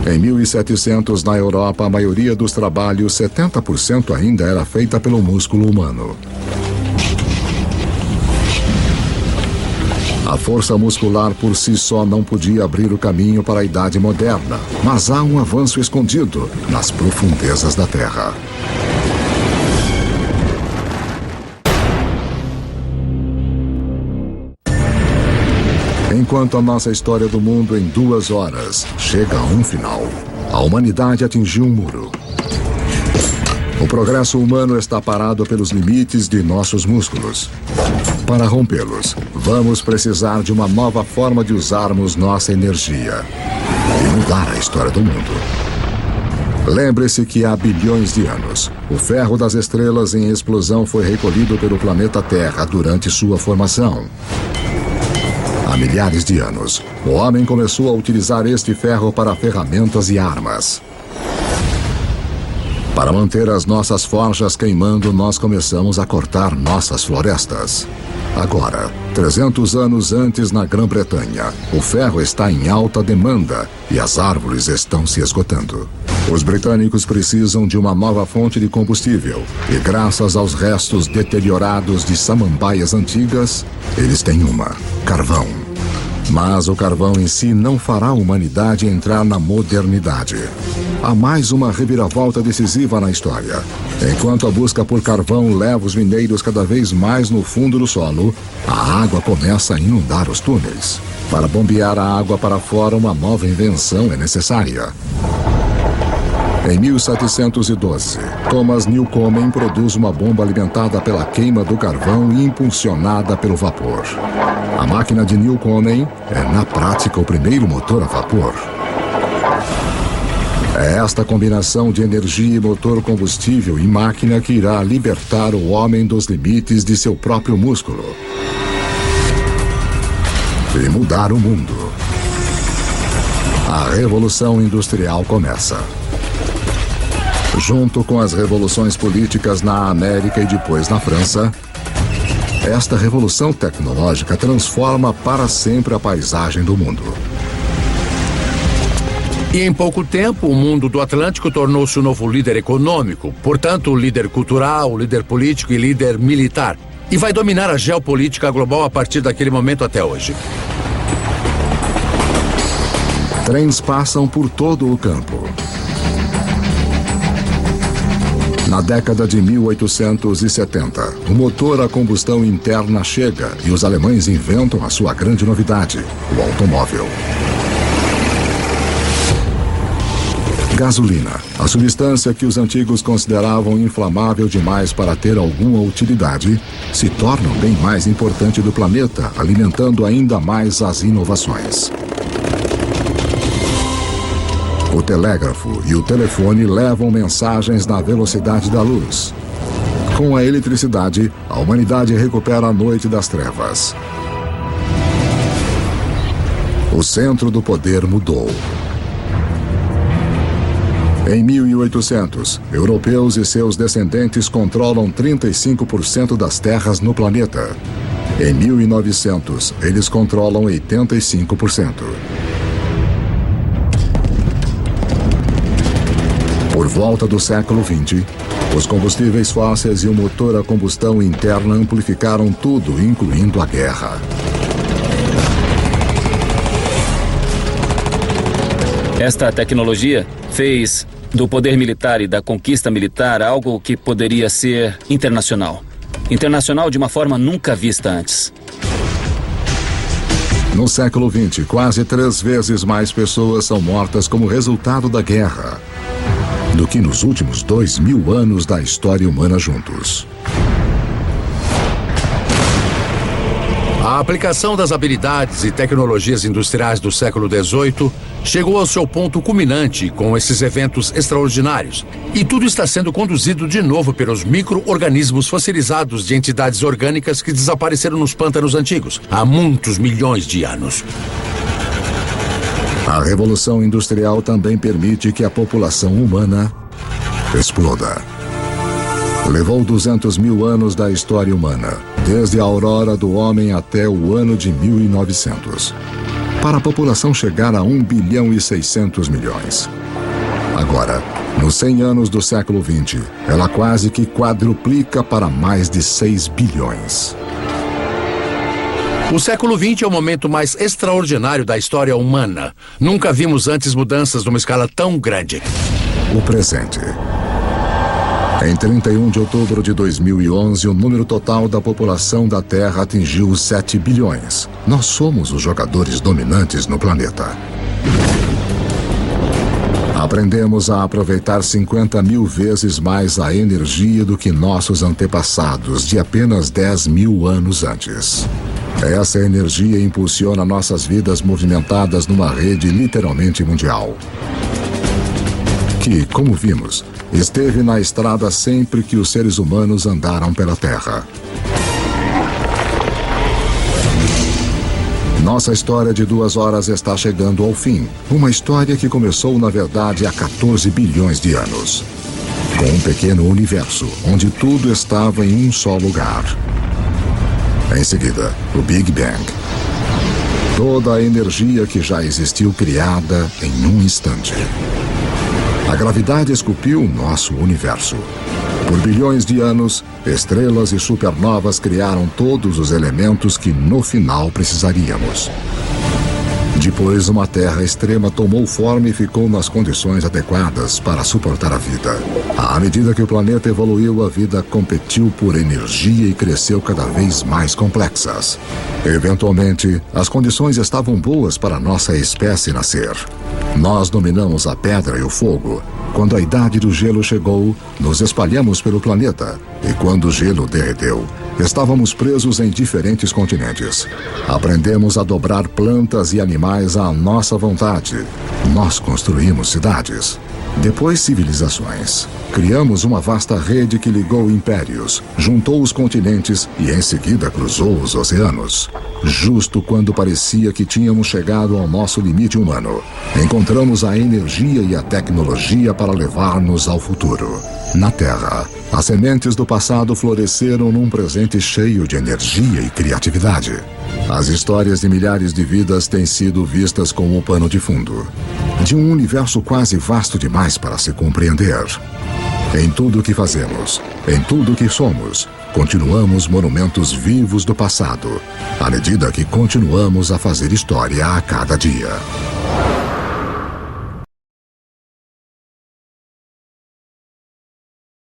Em 1700, na Europa, a maioria dos trabalhos, 70% ainda era feita pelo músculo humano. A força muscular por si só não podia abrir o caminho para a Idade Moderna, mas há um avanço escondido nas profundezas da Terra. Enquanto a nossa história do mundo em 2 horas chega a um final, a humanidade atingiu um muro. O progresso humano está parado pelos limites de nossos músculos. Para rompê-los, vamos precisar de uma nova forma de usarmos nossa energia e mudar a história do mundo. Lembre-se que há bilhões de anos, o ferro das estrelas em explosão foi recolhido pelo planeta Terra durante sua formação. Há milhares de anos, o homem começou a utilizar este ferro para ferramentas e armas. Para manter as nossas forjas queimando, nós começamos a cortar nossas florestas. Agora, 300 anos antes na Grã-Bretanha, o ferro está em alta demanda e as árvores estão se esgotando. Os britânicos precisam de uma nova fonte de combustível e, graças aos restos deteriorados de samambaias antigas, eles têm uma: carvão. Mas o carvão em si não fará a humanidade entrar na modernidade. Há mais uma reviravolta decisiva na história. Enquanto a busca por carvão leva os mineiros cada vez mais no fundo do solo, a água começa a inundar os túneis. Para bombear a água para fora, uma nova invenção é necessária. Em 1712, Thomas Newcomen produz uma bomba alimentada pela queima do carvão e impulsionada pelo vapor. A máquina de Newcomen é, na prática, o primeiro motor a vapor. É esta combinação de energia e motor combustível e máquina que irá libertar o homem dos limites de seu próprio músculo e mudar o mundo. A Revolução Industrial começa. Junto com as revoluções políticas na América e depois na França, esta revolução tecnológica transforma para sempre a paisagem do mundo. E em pouco tempo, o mundo do Atlântico tornou-se o novo líder econômico, portanto, líder cultural, líder político e líder militar. E vai dominar a geopolítica global a partir daquele momento até hoje. Trens passam por todo o campo. Na década de 1870, o motor a combustão interna chega e os alemães inventam a sua grande novidade, o automóvel. Gasolina, a substância que os antigos consideravam inflamável demais para ter alguma utilidade, se torna o bem mais importante do planeta, alimentando ainda mais as inovações. O telégrafo e o telefone levam mensagens na velocidade da luz. Com a eletricidade, a humanidade recupera a noite das trevas. O centro do poder mudou. Em 1800, europeus e seus descendentes controlam 35% das terras no planeta. Em 1900, eles controlam 85%. Por volta do século XX, os combustíveis fósseis e o motor a combustão interna amplificaram tudo, incluindo a guerra. Esta tecnologia fez do poder militar e da conquista militar algo que poderia ser internacional. Internacional de uma forma nunca vista antes. No século XX, quase 3 vezes mais pessoas são mortas como resultado da guerra do que nos últimos 2000 anos da história humana juntos. A aplicação das habilidades e tecnologias industriais do século XVIII chegou ao seu ponto culminante com esses eventos extraordinários. E tudo está sendo conduzido de novo pelos micro-organismos fossilizados de entidades orgânicas que desapareceram nos pântanos antigos há muitos milhões de anos. A Revolução Industrial também permite que a população humana exploda. Levou 200 mil anos da história humana, desde a aurora do homem até o ano de 1900, para a população chegar a 1 bilhão e 600 milhões. Agora, nos 100 anos do século XX, ela quase que quadruplica para mais de 6 bilhões. O século XX é o momento mais extraordinário da história humana. Nunca vimos antes mudanças numa escala tão grande. O presente. Em 31 de outubro de 2011, o número total da população da Terra atingiu os 7 bilhões. Nós somos os jogadores dominantes no planeta. Aprendemos a aproveitar 50 mil vezes mais a energia do que nossos antepassados de apenas 10 mil anos antes. Essa energia impulsiona nossas vidas movimentadas numa rede literalmente mundial, que, como vimos, esteve na estrada sempre que os seres humanos andaram pela Terra. Nossa história de 2 horas está chegando ao fim. Uma história que começou, na verdade, há 14 bilhões de anos. Com um pequeno universo, onde tudo estava em um só lugar. Em seguida, o Big Bang. Toda a energia que já existiu criada em um instante. A gravidade esculpiu nosso universo. Por bilhões de anos, estrelas e supernovas criaram todos os elementos que no final precisaríamos. Depois, uma Terra extrema tomou forma e ficou nas condições adequadas para suportar a vida. À medida que o planeta evoluiu, a vida competiu por energia e cresceu cada vez mais complexas. Eventualmente, as condições estavam boas para nossa espécie nascer. Nós dominamos a pedra e o fogo. Quando a idade do gelo chegou, nos espalhamos pelo planeta. E quando o gelo derreteu, estávamos presos em diferentes continentes. Aprendemos a dobrar plantas e animais à nossa vontade. Nós construímos cidades. Depois, civilizações. Criamos uma vasta rede que ligou impérios, juntou os continentes e em seguida cruzou os oceanos. Justo quando parecia que tínhamos chegado ao nosso limite humano, encontramos a energia e a tecnologia para levar-nos ao futuro. Na Terra, as sementes do passado floresceram num presente cheio de energia e criatividade. As histórias de milhares de vidas têm sido vistas como o pano de fundo de um universo quase vasto demais para se compreender. Em tudo o que fazemos, em tudo o que somos, continuamos monumentos vivos do passado, à medida que continuamos a fazer história a cada dia.